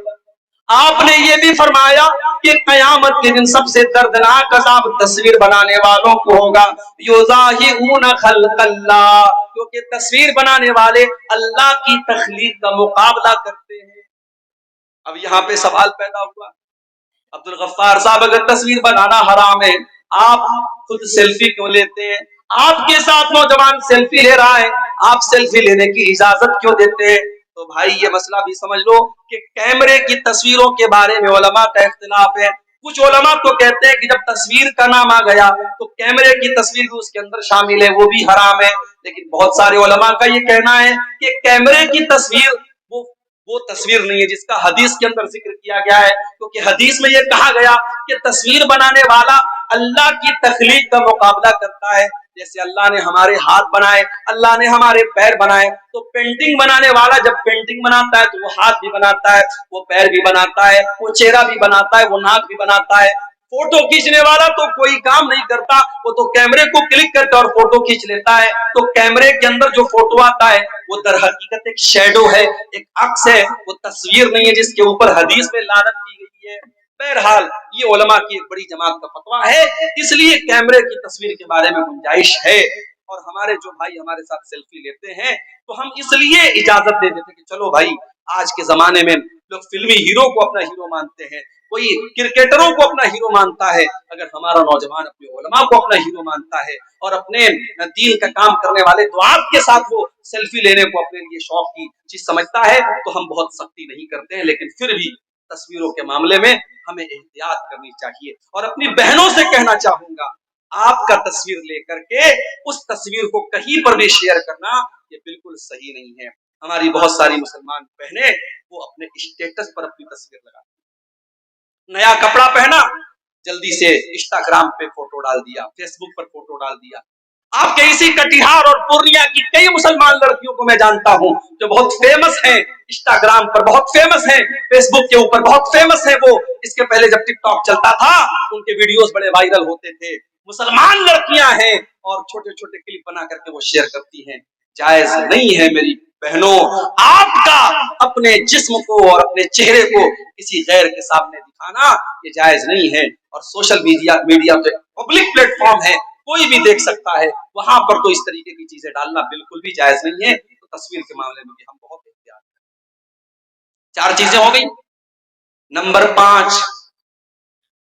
آپ نے یہ بھی فرمایا کہ قیامت کے دن سب سے دردناک عذاب تصویر بنانے والوں کو ہوگا، یضاہئون خلق اللہ، کیونکہ تصویر بنانے والے اللہ کی تخلیق کا مقابلہ کرتے ہیں۔ اب یہاں پہ سوال پیدا ہوا، عبد الغفار صاحب اگر تصویر بنانا حرام ہے، آپ خود سیلفی کیوں لیتے ہیں؟ آپ کے ساتھ نوجوان سیلفی لے رہا ہے، آپ سیلفی لینے کی اجازت کیوں دیتے ہیں؟ تو بھائی یہ مسئلہ بھی سمجھ لو کہ کیمرے کی تصویروں کے بارے میں علماء کا اختلاف ہے۔ کچھ علماء تو کہتے ہیں کہ جب تصویر کا نام آ گیا تو کیمرے کی تصویر بھی اس کے اندر شامل ہے، وہ بھی حرام ہے۔ لیکن بہت سارے علماء کا یہ کہنا ہے کہ کیمرے کی تصویر وہ تصویر نہیں ہے جس کا حدیث کے اندر ذکر کیا گیا ہے، کیونکہ حدیث میں یہ کہا گیا کہ تصویر بنانے والا اللہ کی تخلیق کا مقابلہ کرتا ہے۔ جیسے اللہ نے ہمارے ہاتھ بنائے، اللہ نے ہمارے پیر بنائے، تو پینٹنگ بنانے والا جب پینٹنگ بناتا ہے تو وہ ہاتھ بھی بناتا ہے، وہ پیر بھی بناتا ہے، وہ چہرہ بھی بناتا ہے، وہ ناک بھی بناتا ہے۔ فوٹو کھینچنے والا تو کوئی کام نہیں کرتا، وہ تو کیمرے کو کلک کرتا اور فوٹو کھینچ لیتا ہے۔ تو کیمرے کے اندر جو فوٹو آتا ہے وہ در حقیقت ایک شیڈو ہے، ایک عکس ہے، وہ تصویر نہیں ہے جس کے اوپر حدیث میں لعنت کی گئی ہے۔ بہرحال یہ علماء کی ایک بڑی جماعت کا فتویٰ ہے، اس لیے کیمرے کی تصویر کے بارے میں گنجائش ہے۔ اور ہمارے جو بھائی ہمارے ساتھ سیلفی لیتے ہیں تو ہم اس لیے اجازت دے دیتے کہ چلو بھائی، آج کے زمانے میں لوگ فلمی ہیرو کو اپنا ہیرو مانتے ہیں، کوئی کرکٹروں کو اپنا ہیرو مانتا ہے، اگر ہمارا نوجوان اپنے علماء کو اپنا ہیرو مانتا ہے اور اپنے دین کا کام کرنے والے دعات کے ساتھ وہ سیلفی لینے کو اپنے لیے شوق کی چیز سمجھتا ہے تو ہم بہت سختی نہیں کرتے ہیں، لیکن پھر بھی تصویروں کے معاملے میں ہمیں احتیاط کرنی چاہیے۔ اور اپنی بہنوں سے کہنا چاہوں گا، آپ کا تصویر لے کر کے اس تصویر کو کہیں پر بھی شیئر کرنا یہ بالکل صحیح نہیں ہے۔ ہماری بہت ساری مسلمان بہنیں وہ اپنے اسٹیٹس پر اپنی تصویر لگاتی ہیں، نیا کپڑا پہنا جلدی سے انسٹاگرام پہ فوٹو ڈال دیا، فیس بک پر فوٹو ڈال دیا۔ آپ کے اسی کٹیہار اور پورنیہ کی کئی مسلمان لڑکیوں کو میں جانتا ہوں جو بہت فیمس ہیں، انسٹاگرام پر بہت فیمس ہیں، فیس بک کے اوپر بہت فیمس ہیں۔ وہ اس کے پہلے جب ٹک ٹاک چلتا تھا ان کے ویڈیوز بڑے وائرل ہوتے تھے، مسلمان لڑکیاں ہیں اور چھوٹے چھوٹے کلپ بنا کر کے وہ شیئر کرتی ہیں۔ جائز نہیں ہے میری بہنوں، آپ کا اپنے جسم کو اور اپنے چہرے کو کسی غیر کے سامنے دکھانا یہ جائز نہیں ہے۔ اور سوشل میڈیا تو پبلک پلیٹ فارم ہے، کوئی بھی دیکھ سکتا ہے، وہاں پر تو اس طریقے کی چیزیں ڈالنا بالکل بھی جائز نہیں ہے۔ تو تصویر کے معاملے میں بھی ہم بہت احتیاط کریں۔ 4 چیزیں ہو گئی۔ نمبر 5،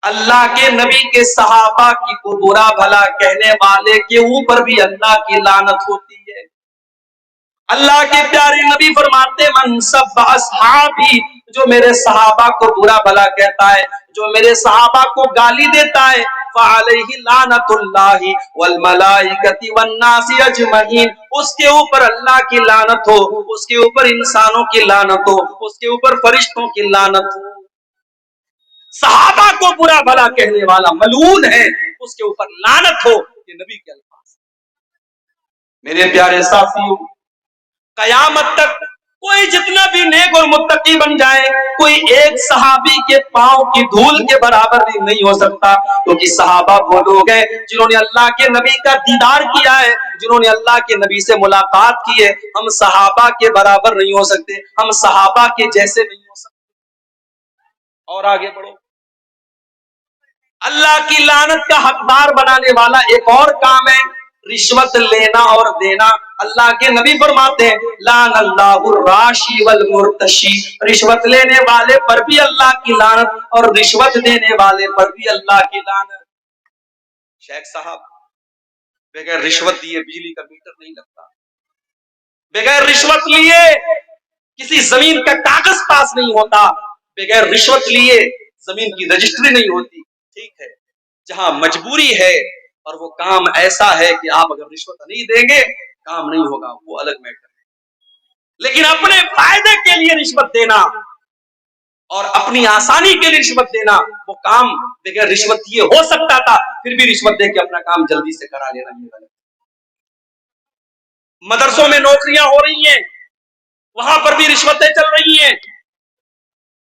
اللہ کے نبی کے صحابہ کی کو برا بھلا کہنے والے کے اوپر بھی اللہ کی لعنت ہوتی ہے۔ اللہ کے پیارے نبی فرماتے من سب اصحابی، جو میرے صحابہ کو برا بھلا کہتا ہے، جو میرے صحابہ کو گالی دیتا ہے، فعلیہ لعنت اللہ والملائکۃ والناس اجمعین، اس کے اوپر اللہ کی لعنت ہو، اس کے اوپر انسانوں کی لعنت ہو، اس کے اوپر فرشتوں کی لعنت ہو۔ صحابہ کو برا بھلا کہنے والا ملعون ہے، اس کے اوپر لعنت ہو، یہ نبی کے الفاظ۔ میرے پیارے ساتھیوں، قیامت تک کوئی جتنا بھی نیک اور متقی بن جائے، کوئی ایک صحابی کے پاؤں کی دھول کے برابر بھی نہیں ہو سکتا، کیونکہ صحابہ وہ لوگ ہیں جنہوں نے اللہ کے نبی کا دیدار کیا ہے، جنہوں نے اللہ کے نبی سے ملاقات کی ہے۔ ہم صحابہ کے برابر نہیں ہو سکتے، ہم صحابہ کے جیسے نہیں ہو سکتے۔ اور آگے بڑھو، اللہ کی لعنت کا حقدار بنانے والا ایک اور کام ہے رشوت لینا اور دینا۔ اللہ کے نبی فرماتے ہیں لعن اللہ الراشی والمرتشی، رشوت لینے والے پر بھی اللہ کی لعنت اور رشوت دینے والے پر بھی اللہ کی لعنت۔ شیخ صاحب، بغیر رشوت دیے بجلی کا میٹر نہیں لگتا، بغیر رشوت لیے کسی زمین کا کاغذ پاس نہیں ہوتا، بغیر رشوت لیے زمین کی رجسٹری نہیں ہوتی۔ ٹھیک ہے، جہاں مجبوری ہے اور وہ کام ایسا ہے کہ آپ اگر رشوت نہیں دیں گے کام نہیں ہوگا، وہ الگ میٹر ہے۔ لیکن اپنے فائدے کے لیے رشوت دینا اور اپنی آسانی کے لیے رشوت دینا، وہ کام بغیر رشوت دیے ہو سکتا تھا، پھر بھی رشوت دے کے اپنا کام جلدی سے کرا لینا یہ غلط۔ مدرسوں میں نوکریاں ہو رہی ہیں، وہاں پر بھی رشوتیں چل رہی ہیں،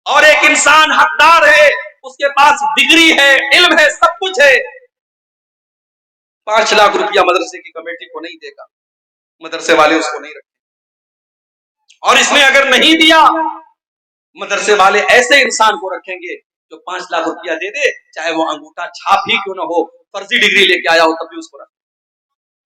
اور ایک انسان حقدار ہے، اس کے پاس ڈگری ہے، علم ہے، سب کچھ ہے، 5 لاکھ روپیہ مدرسے کی کمیٹی کو نہیں دے گا، مدرسے والے اس کو نہیں رکھیں، اور اس نے اگر نہیں دیا مدرسے والے ایسے انسان کو رکھیں گے جو 5 لاکھ روپیہ دے دے، چاہے وہ انگوٹھا چھاپ ہی کیوں نہ ہو، فرضی ڈگری لے کے آیا ہو، تب بھی اس کو رکھیں۔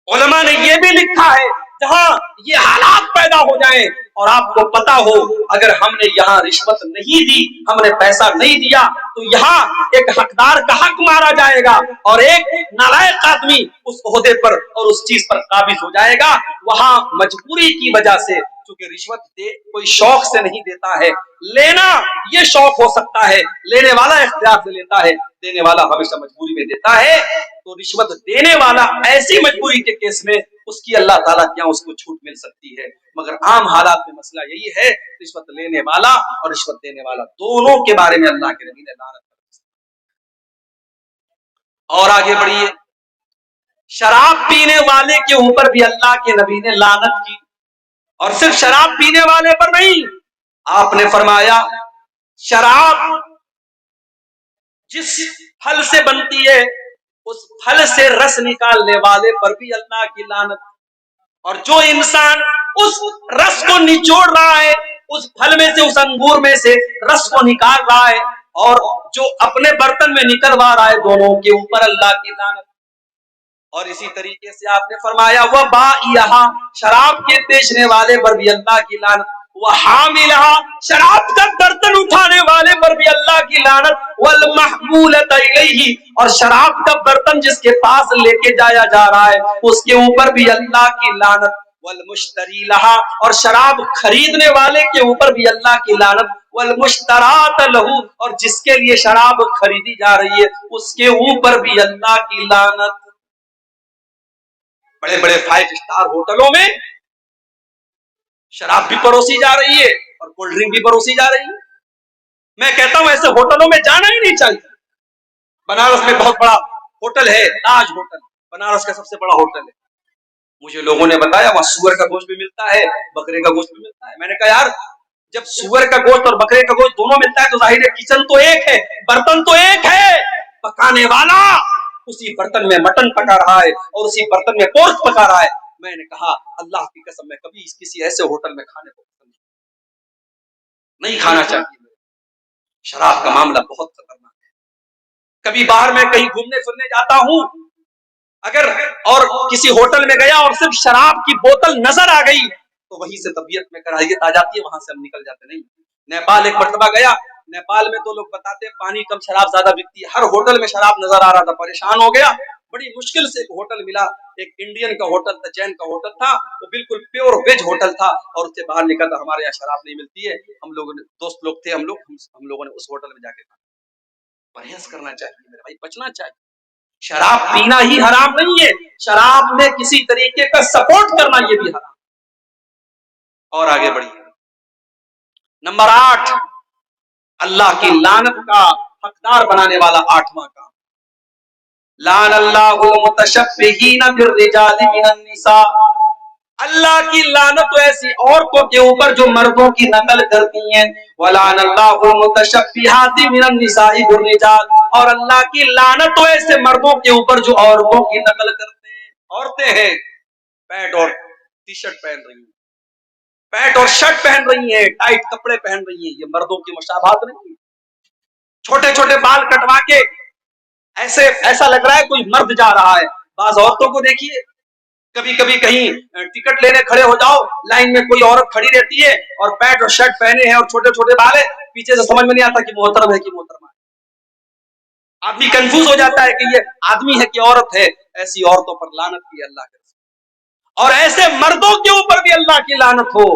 علماء نے یہ بھی لکھا ہے جہاں یہ حالات پیدا ہو جائیں اور آپ کو پتا ہو اگر ہم نے یہاں رشوت نہیں دی، ہم نے پیسہ نہیں دیا، تو یہاں ایک حقدار کا حق مارا جائے گا اور ایک نالائق آدمی اس عہدے پر اور اس چیز پر قابض ہو جائے گا۔ وہاں مجبوری کی وجہ سے، چونکہ رشوت دے کوئی شوق سے نہیں دیتا ہے، لینا یہ شوق ہو سکتا ہے، لینے والا اختیار سے لیتا ہے، دینے والا ہمیشہ مجبوری میں دیتا ہے، تو رشوت دینے والا ایسی مجبوری کے کیس میں اس کی اللہ تعالیٰ کیا اس کو چھوٹ مل سکتی ہے، مگر عام حالات میں مسئلہ یہی ہے، رشوت لینے والا اور رشوت دینے والا دونوں کے بارے میں اللہ کے نبی نے لعنت کی۔ اور آگے بڑھیے، شراب پینے والے کے اوپر بھی اللہ کے نبی نے لعنت کی، اور صرف شراب پینے والے پر نہیں، آپ نے فرمایا شراب جس پھل سے بنتی ہے اس پھل سے رس نکالنے والے پر بھی اللہ کی لعنت، اور جو انسان اس رس کو نچوڑ رہا ہے، اس پھل میں سے، اس انگور میں سے رس کو نکال رہا ہے، اور جو اپنے برتن میں نکلوا رہا ہے، دونوں کے اوپر اللہ کی لعنت۔ اور اسی طریقے سے آپ نے فرمایا وہ بائعہا، شراب کے بیچنے والے پر بھی اللہ کی لعنت، وہ حاملہا، شراب کا برتن اٹھانے والے پر بھی اللہ کی لعنت، والمحمولۃ الیہ، اور شراب کا برتن جس کے پاس لے کے جایا جا رہا ہے اس کے اوپر بھی اللہ کی لعنت، والمشتری لہا، اور شراب خریدنے والے کے اوپر بھی اللہ کی لعنت، والمشترات لہو، اور جس کے لیے شراب خریدی جا رہی ہے اس کے اوپر بھی اللہ کی لعنت۔ بڑے بڑے 5 اسٹار ہوٹلوں میں شراب بھی پروسی جا رہی ہے اور کولڈ ڈرنک بھی پروسی جا رہی ہے۔ میں کہتا ہوں ایسے ہوٹلوں میں جانا ہی نہیں چاہیے۔ بنارس میں بہت بڑا ہوٹل ہے، تاج ہوٹل، بنارس کا سب سے بڑا ہوٹل ہے، مجھے لوگوں نے بتایا وہاں سور کا گوشت بھی ملتا ہے، بکرے کا گوشت بھی ملتا ہے۔ میں نے کہا یار جب سور کا گوشت اور بکرے کا گوشت دونوں ملتا ہے تو ظاہر ہے کچن تو ایک ہے، برتن تو ایک ہے، پکانے والا اسی برتن میں مٹن پکا رہا ہے اور اسی برتن میں گوشت پکا رہا ہے۔ میں نے کہا اللہ کی قسم میں کبھی کسی ایسے ہوٹل میں کھانے کو نہیں کھانا چاہیے۔ شراب کا معاملہ بہت خطرناک ہے۔ کبھی باہر میں کہیں گھومنے پھرنے جاتا ہوں، اگر اور کسی ہوٹل میں گیا اور صرف شراب کی بوتل نظر آ گئی تو وہیں سے طبیعت میں کراہیت آ جاتی ہے، وہاں سے ہم نکل جاتے۔ نہیں، نیپال ایک مرتبہ گیا، نیپال میں تو لوگ بتاتے ہیں پانی کم شراب زیادہ بکتی ہے، ہر ہوٹل میں شراب نظر آ رہا تھا، پریشان ہو گیا، بڑی مشکل سے ایک ہوٹل ملا، ایک انڈین کا ہوٹل تھا، جین کا ہوٹل تھا، وہ بالکل پیور ویج ہوٹل تھا، اور اس سے باہر نکلا تھا ہمارے یہاں شراب نہیں ملتی ہے۔ ہم لوگوں نے دوست لوگ تھے، ہم لوگوں نے اس ہوٹل میں جا کے پرہیز کرنا چاہیے میرے بھائی، بچنا چاہیے۔ شراب پینا ہی حرام نہیں ہے، شراب میں کسی طریقے کا سپورٹ کرنا یہ بھی حرام۔ اور آگے بڑھیے، نمبر 8، اللہ کی لعنت کا حقدار بنانے والا 8واں کام، لعن اللہ المتشبہین بالرجال من النساء، اللہ کی لعنت تو ایسی عورتوں کے اوپر جو مردوں کی نقل کرتی ہیں، وَلَعَنَ اللَّهُ الْمُتَشَبِّهَاتِ مِنَ النِّسَاءِ بِالرِّجَالِ، اور اللہ کی لعنت تو ایسے مردوں کے اوپر جو عورتوں کی نقل کرتے ہیں۔ عورتیں ہیں پینٹ اور ٹی شرٹ پہن رہی ہیں، پینٹ اور شرٹ پہن رہی ہیں، ٹائٹ کپڑے پہن رہی ہیں، یہ مردوں کی مشابہت نہیں ہے۔ چھوٹے چھوٹے بال کٹوا کے ایسا لگ رہا ہے کوئی مرد جا رہا ہے۔ بعض عورتوں کو دیکھیے، کبھی کبھی کہیں ٹکٹ لینے کھڑے ہو جاؤ، لائن میں کوئی عورت کھڑی رہتی ہے اور پینٹ اور شرٹ پہنے ہیں اور چھوٹے چھوٹے بال ہیں، پیچھے سے سمجھ میں نہیں آتا کہ محترم ہے کہ محترمہ ہے۔ آدمی کنفیوز ہو جاتا ہے کہ یہ آدمی ہے کہ عورت ہے۔ ایسی عورتوں پر لعنت کی اللہ کے رسول، اور ایسے مردوں کے اوپر بھی اللہ کی لعنت ہو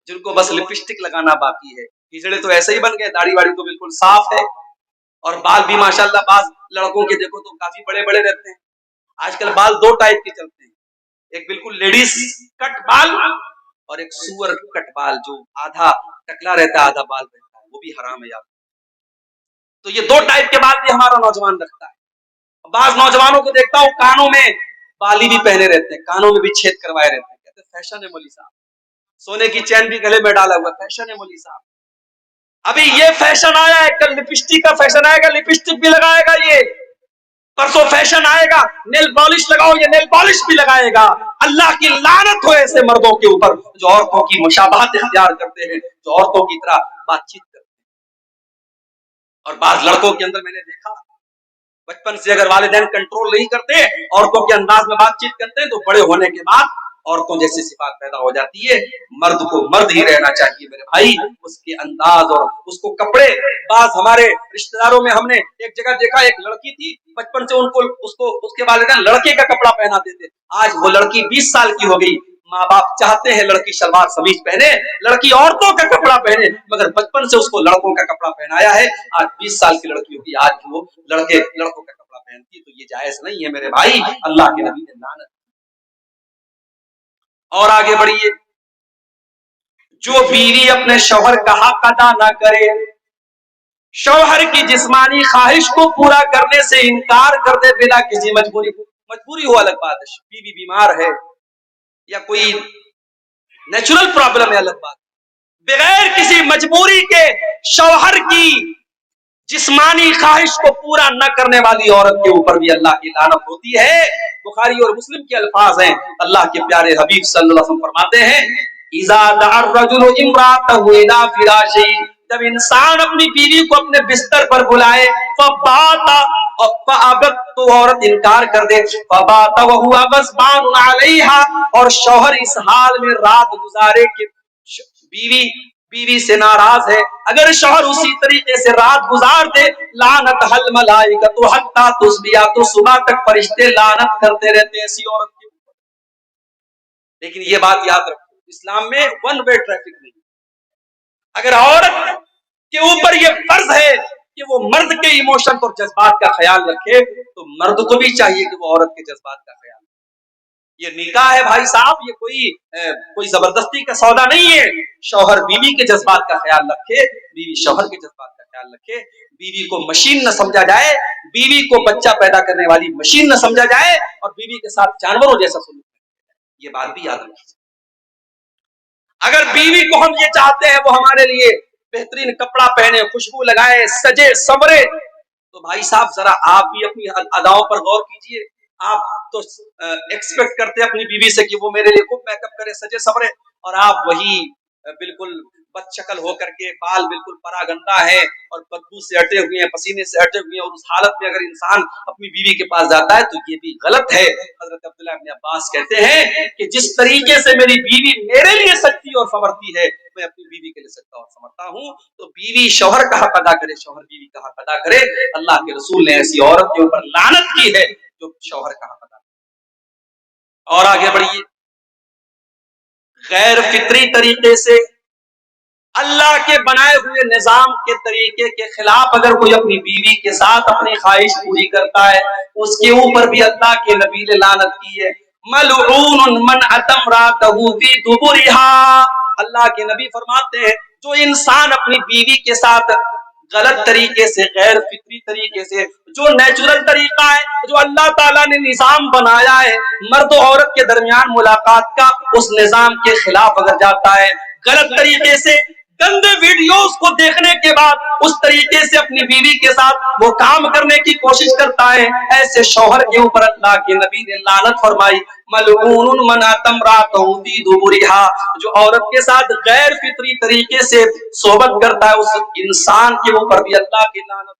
جن کو بس لپسٹک لگانا باقی ہے۔ ہجڑے تو ایسے ہی بن گئے، داڑھی واڑی تو بالکل صاف ہے، اور بال بھی ماشاءاللہ بعض لڑکوں کے دیکھو تو کافی بڑے بڑے رہتے ہیں۔ آج کل بال دو ٹائپ کے چلتے ہیں، ایک بالکل لیڈیز کٹ بال اور ایک سور کٹ بال، جو آدھا ٹکلا رہتا ہے آدھا بال رہتا ہے، وہ بھی حرام ہے یار۔ تو یہ دو ٹائپ کے بال بھی ہمارا نوجوان رکھتا ہے۔ بعض نوجوانوں کو دیکھتا ہوں کانوں میں بالی بھی پہنے رہتے ہیں، کانوں میں بھی چھید کروائے رہتے ہیں، کہتے ہیں فیشن ہے مولوی صاحب، سونے کی چین بھی گلے میں ڈالا ہوا، فیشن ہے مولوی صاحب۔ ابھی یہ فیشن آیا ہے، کل لپسٹک کا فیشن آئے گا، لپسٹک بھی لگائے گا یہ، پرسوں فیشن آئے گا نیل پالش لگاؤ، یہ نیل پالش بھی لگائے گا۔ اللہ کی لعنت ہو ایسے مردوں کے اوپر جو عورتوں کی مشابہت اختیار کرتے ہیں، جو عورتوں کی طرح بات چیت کرتے ہیں۔ اور بعض لڑکوں کے اندر میں نے دیکھا، بچپن سے اگر والدین کنٹرول نہیں کرتے، عورتوں کے انداز میں بات چیت کرتے ہیں، تو بڑے ہونے کے بعد عورتوں جیسی صفات پیدا ہو جاتی ہے۔ مرد کو مرد ہی رہنا چاہیے میرے بھائی، اس کے انداز اور اس کو کپڑے۔ بعض ہمارے رشتہ داروں میں ہم نے ایک جگہ دیکھا، ایک لڑکی تھی، بچپن سے اس کے والدین لڑکے کا کپڑا پہناتے تھے، آج وہ لڑکی 20 سال کی ہو گئی، ماں باپ چاہتے ہیں لڑکی شلوار سمیز پہنے، لڑکی عورتوں کا کپڑا پہنے، مگر بچپن سے اس کو لڑکوں کا کپڑا پہنایا ہے۔ آج 20 سال کی لڑکی ہوگی، آج وہ لڑکوں کا کپڑا پہنتی ہے، تو یہ جائز نہیں ہے میرے بھائی، اللہ کے نبی نے لعنت۔ اور آگے بڑھیے، جو بیوی اپنے شوہر کا حق ادا نہ کرے، شوہر کی جسمانی خواہش کو پورا کرنے سے انکار کر دے بنا کسی مجبوری ہو الگ بات ہے، بیوی بیمار ہے یا کوئی نیچرل پرابلم ہے الگ بات، بغیر کسی مجبوری کے شوہر کی جسمانی خواہش کو پورا نہ کرنے والی عورت کے اوپر بھی اللہ کی لعنت ہوتی ہے۔ بخاری اور مسلم کے الفاظ ہیں، اللہ کے پیارے حبیب صلی اللہ علیہ وسلم فرماتے ہیں، اذا دعا الرجل امرأته الى فراشه، جب انسان اپنی بیوی کو اپنے بستر پر بلائے، فبات فابت، تو عورت انکار کر دے، فبات وهو غضبان علیہا، اور شوہر اس حال میں رات گزارے کہ بیوی سے ناراض ہے، اگر شوہر اسی طریقے سے رات گزار دے، لعنت حل ملائکۃ حتی تصبح، تو صبح تک فرشتے لعنت کرتے رہتے ہیں ایسی عورت کے اوپر۔ لیکن یہ بات یاد رکھو، اسلام میں ون وے ٹریفک نہیں، اگر عورت کے اوپر یہ فرض ہے کہ وہ مرد کے ایموشن اور جذبات کا خیال رکھے، تو مرد کو بھی چاہیے کہ وہ عورت کے جذبات کا خیال رکھے۔ یہ نکاح ہے بھائی صاحب، یہ کوئی زبردستی کا سودا نہیں ہے۔ شوہر بیوی کے جذبات کا خیال رکھے، بیوی شوہر کے جذبات کا خیال رکھے، بیوی کو مشین نہ سمجھا جائے، بیوی کو بچہ پیدا کرنے والی مشین نہ سمجھا جائے، اور بیوی کے ساتھ جانوروں جیسا سلوک کرے، یہ بات بھی یاد رکھیے۔ اگر بیوی کو ہم یہ چاہتے ہیں وہ ہمارے لیے بہترین کپڑا پہنے، خوشبو لگائے، سجے سبرے، تو بھائی صاحب ذرا آپ بھی اپنی اداؤں پر غور کیجئے۔ آپ تو ایکسپیکٹ کرتے اپنی بیوی سے کہ وہ میرے لیے خوب میک اپ کرے، سجے سبرے، اور آپ وہی بالکل بد شکل ہو کر کے، بال بالکل پرا گندا ہے اور بدبو سے ہٹے ہوئے ہیں، پسینے سے ہٹے ہوئے ہیں، اور اس حالت میں اگر انسان اپنی بیوی کے پاس جاتا ہے تو یہ بھی غلط ہے۔ حضرت عبداللہ ابن عباس کہتے ہیں کہ جس طریقے سے میری بیوی میرے لیے سجتی اور سنورتی ہے، میں اپنی بیوی کے لیے سجتا اور سنورتا ہوں۔ تو بیوی شوہر کا حق ادا کرے، شوہر بیوی کا حق ادا کرے۔ اللہ کے رسول نے ایسی عورت کے اوپر لعنت کی ہے جو شوہر کا حق ادا کرے۔ اور آگے بڑھیے، غیر فطری طریقے سے اللہ کے بنائے ہوئے نظام کے طریقے کے خلاف اگر کوئی اپنی بیوی کے ساتھ اپنی خواہش پوری کرتا ہے، اس کے اوپر بھی اللہ کے نبی نے لعنت کی ہے۔ ملعون من اتى امرأته في دبرها، اللہ کے نبی فرماتے ہیں جو انسان اپنی بیوی کے ساتھ غلط طریقے سے، غیر فطری طریقے سے، جو نیچرل طریقہ ہے، جو اللہ تعالیٰ نے نظام بنایا ہے مرد و عورت کے درمیان ملاقات کا، اس نظام کے خلاف اگر جاتا ہے، غلط طریقے سے گندے ویڈیوز کو دیکھنے کے بعد اس طریقے سے اپنی بیوی کے ساتھ وہ کام کرنے کی کوشش کرتا ہے، ایسے شوہر کے اوپر اللہ کے نبی نے لعنت فرمائی، ملعون من اتى امرأته في دبرها، جو عورت کے ساتھ غیر فطری طریقے سے صحبت کرتا ہے، اس انسان کے اوپر بھی اللہ کی لعنت۔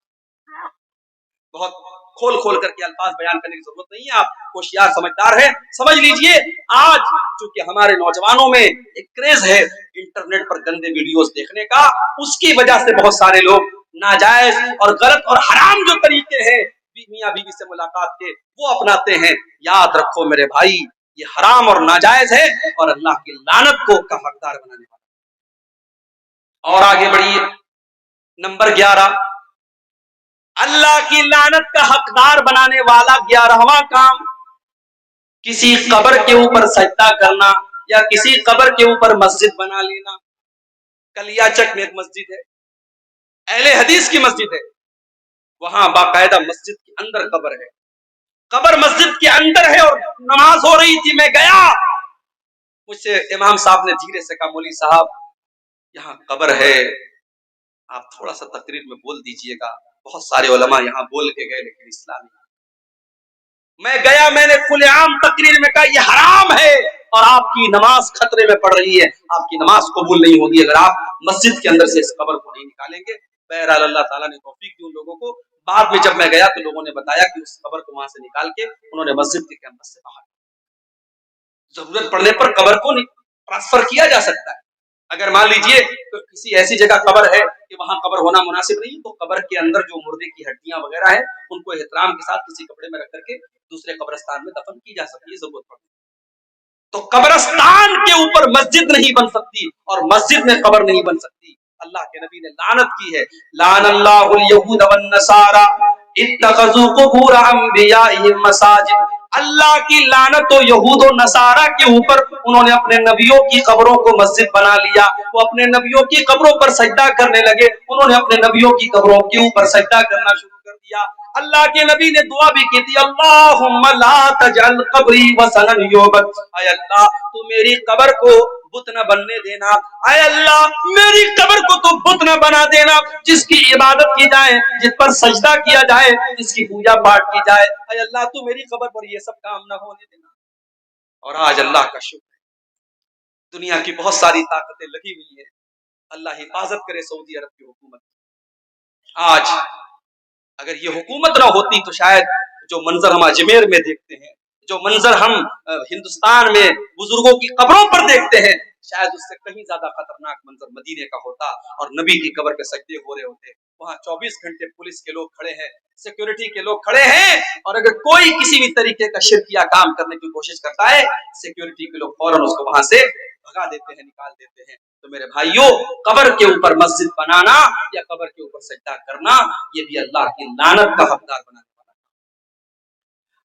بہت کھول کھول کر کے الفاظ بیان کرنے کی ضرورت نہیں ہے، آپ ہوشیار سمجھدار ہیں، سمجھ لیجئے آج چونکہ ہمارے نوجوانوں میں ایک کریز ہے انٹرنیٹ پر گندے ویڈیوز دیکھنے کا، اس کی وجہ سے بہت سارے لوگ ناجائز اور غلط اور حرام جو طریقے ہیں میاں بیوی سے ملاقات کے وہ اپناتے ہیں۔ یاد رکھو میرے بھائی، یہ حرام اور ناجائز ہے اور اللہ کی لعنت کو کا حقدار بنانے والا۔ اور آگے بڑھیے، نمبر 11، اللہ کی لعنت کا حقدار بنانے والا 11واں کام، کسی قبر کے اوپر سجدہ کرنا یا کسی قبر کے اوپر مسجد بنا لینا۔ کلیا چک میں ایک مسجد ہے، اہل حدیث کی مسجد ہے، وہاں باقاعدہ مسجد کے اندر قبر ہے، قبر مسجد کے اندر ہے، اور نماز ہو رہی تھی، میں گیا، مجھ سے امام صاحب نے دھیرے سے کہا مولوی صاحب یہاں قبر ہے، آپ تھوڑا سا تقریر میں بول دیجئے گا، بہت سارے علماء یہاں بول کے گئے لیکن اسلامی۔ میں گیا، میں نے کھلے عام تقریر میں کہا یہ حرام ہے اور آپ کی نماز خطرے میں پڑ رہی ہے، آپ کی نماز قبول نہیں ہوگی اگر آپ مسجد کے اندر سے اس قبر کو نہیں نکالیں گے۔ بہرحال اللہ تعالیٰ نے توفیق دی ان لوگوں کو، بعد میں جب میں گیا تو لوگوں نے بتایا کہ اس قبر کو وہاں سے نکال کے انہوں نے مسجد کے کیمپس سے باہر، ضرورت پڑنے پر قبر کو ٹرانسفر کیا جا سکتا ہے۔ اگر مان لیجئے تو کسی ایسی جگہ قبر ہے کہ وہاں قبر ہونا مناسب نہیں، تو قبر کے اندر جو مردے کی ہڈیاں وغیرہ ہیں ان کو احترام کے ساتھ کسی کپڑے میں رکھ کر کے دوسرے قبرستان میں دفن کی جا سکتی ہے ضرورت پڑنے۔ تو قبرستان کے اوپر مسجد نہیں بن سکتی اور مسجد میں قبر نہیں بن سکتی۔ اللہ کے نبی نے لعنت کی ہے، لعن اللہ الیہود والنصارى اتخذوا قبور انبیائہم مساجد، اللہ کی لعنت و یہود و نصارہ کے اوپر، انہوں نے اپنے نبیوں کی قبروں کو مسجد بنا لیا، وہ اپنے نبیوں کی قبروں پر سجدہ کرنے لگے، انہوں نے اپنے نبیوں کی قبروں کے اوپر سجدہ کرنا شروع کر دیا۔ اللہ کے نبی نے دعا بھی کی تھی، اللہم لا تجعل قبری وثنا یعبد، اے اللہ تو میری قبر کو بت نہ بننے دینا، اے اللہ میری قبر کو تو بت نہ بنا دینا جس کی عبادت کی جائے، جس پر سجدہ کیا جائے، جس کی پوجا پاٹ کی جائے، اے اللہ تو میری قبر پر یہ سب کام نہ ہونے دینا۔ اور آج اللہ کا شکر ہے دنیا کی بہت ساری طاقتیں لگی ہوئی ہیں، اللہ حفاظت کرے سعودی عرب کی حکومت۔ آج اگر یہ حکومت نہ ہوتی تو شاید جو منظر ہم اجمیر میں دیکھتے ہیں، جو منظر ہم ہندوستان میں بزرگوں کی قبروں پر دیکھتے ہیں، شاید اس سے کہیں زیادہ خطرناک منظر مدینے کا ہوتا اور نبی کی قبر پہ سجدے ہو رہے ہوتے۔ وہاں 24 گھنٹے پولیس کے لوگ کھڑے ہیں، سیکورٹی کے لوگ کھڑے ہیں، اور اگر کوئی کسی بھی طریقے کا شرکیہ کام کرنے کی کوشش کرتا ہے سیکورٹی کے لوگ فوراً اس کو وہاں سے بھگا دیتے ہیں، نکال دیتے ہیں۔ تو میرے بھائیوں، قبر کے اوپر مسجد بنانا یا قبر کے اوپر سجدہ کرنا یہ بھی اللہ کی لعنت کا حقدار بنانے والا۔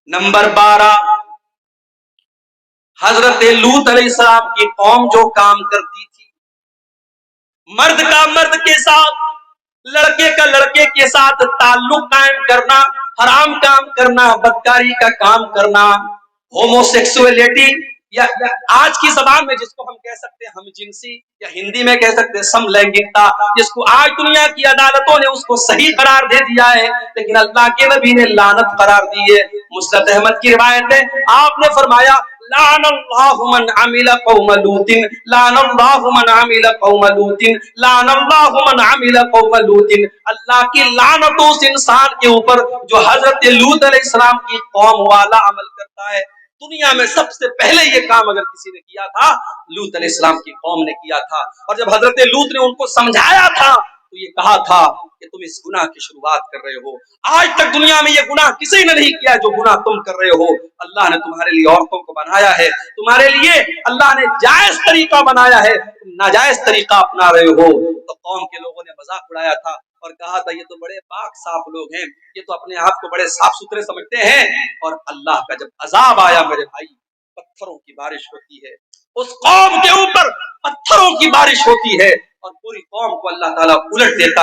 نمبر 12، حضرت لوط علیہ السلام کی قوم جو کام کرتی تھی، مرد کا مرد کے ساتھ، لڑکے کا لڑکے کے ساتھ تعلق قائم کرنا، حرام کام کرنا، بدکاری کا کام کرنا، ہومو سیکسولیٹی، یا آج کی زبان میں جس کو ہم کہہ سکتے ہیں ہم جنسی، یا ہندی میں کہہ سکتے ہیں سم لینگکتا، جس کو آج دنیا کی عدالتوں نے اس کو صحیح قرار دے دیا ہے لیکن اللہ کے نبی نے لعنت قرار دی ہے۔ مسند احمد کی روایت ہے، آپ نے فرمایا لعن اللہ من عمل قوم لوط، لعن اللہ من عمل قوم لوط، لعن اللہ من عمل قوم لوط، اللہ کی لعنت اس انسان کے اوپر جو حضرت لوط علیہ السلام کی قوم والا عمل کرتا ہے۔ دنیا میں سب سے پہلے یہ کام اگر کسی نے کیا تھا لوط علیہ السلام کی قوم نے کیا تھا، اور جب حضرت لوط نے ان کو سمجھایا تھا تو یہ کہا تھا کہ تم اس گناہ کی شروعات کر رہے ہو، آج تک دنیا میں یہ گناہ کسی نے نہیں کیا جو گناہ تم کر رہے ہو، اللہ نے تمہارے لیے عورتوں کو بنایا ہے، تمہارے لیے اللہ نے جائز طریقہ بنایا ہے، تم ناجائز طریقہ اپنا رہے ہو۔ تو قوم کے لوگوں نے مذاق اڑایا تھا اور کہا تھا یہ تو بڑے پاک صاف لوگ ہیں، یہ تو اپنے آپ کو بڑے صاف ستھرے سمجھتے ہیں، اور اللہ کا جب عذاب آیا میرے بھائی، پتھروں کی بارش ہوتی ہے، اس قوم کے اوپر پتھروں کی بارش ہوتی ہے اور پوری قوم کو اللہ تعالیٰ الٹ دیتا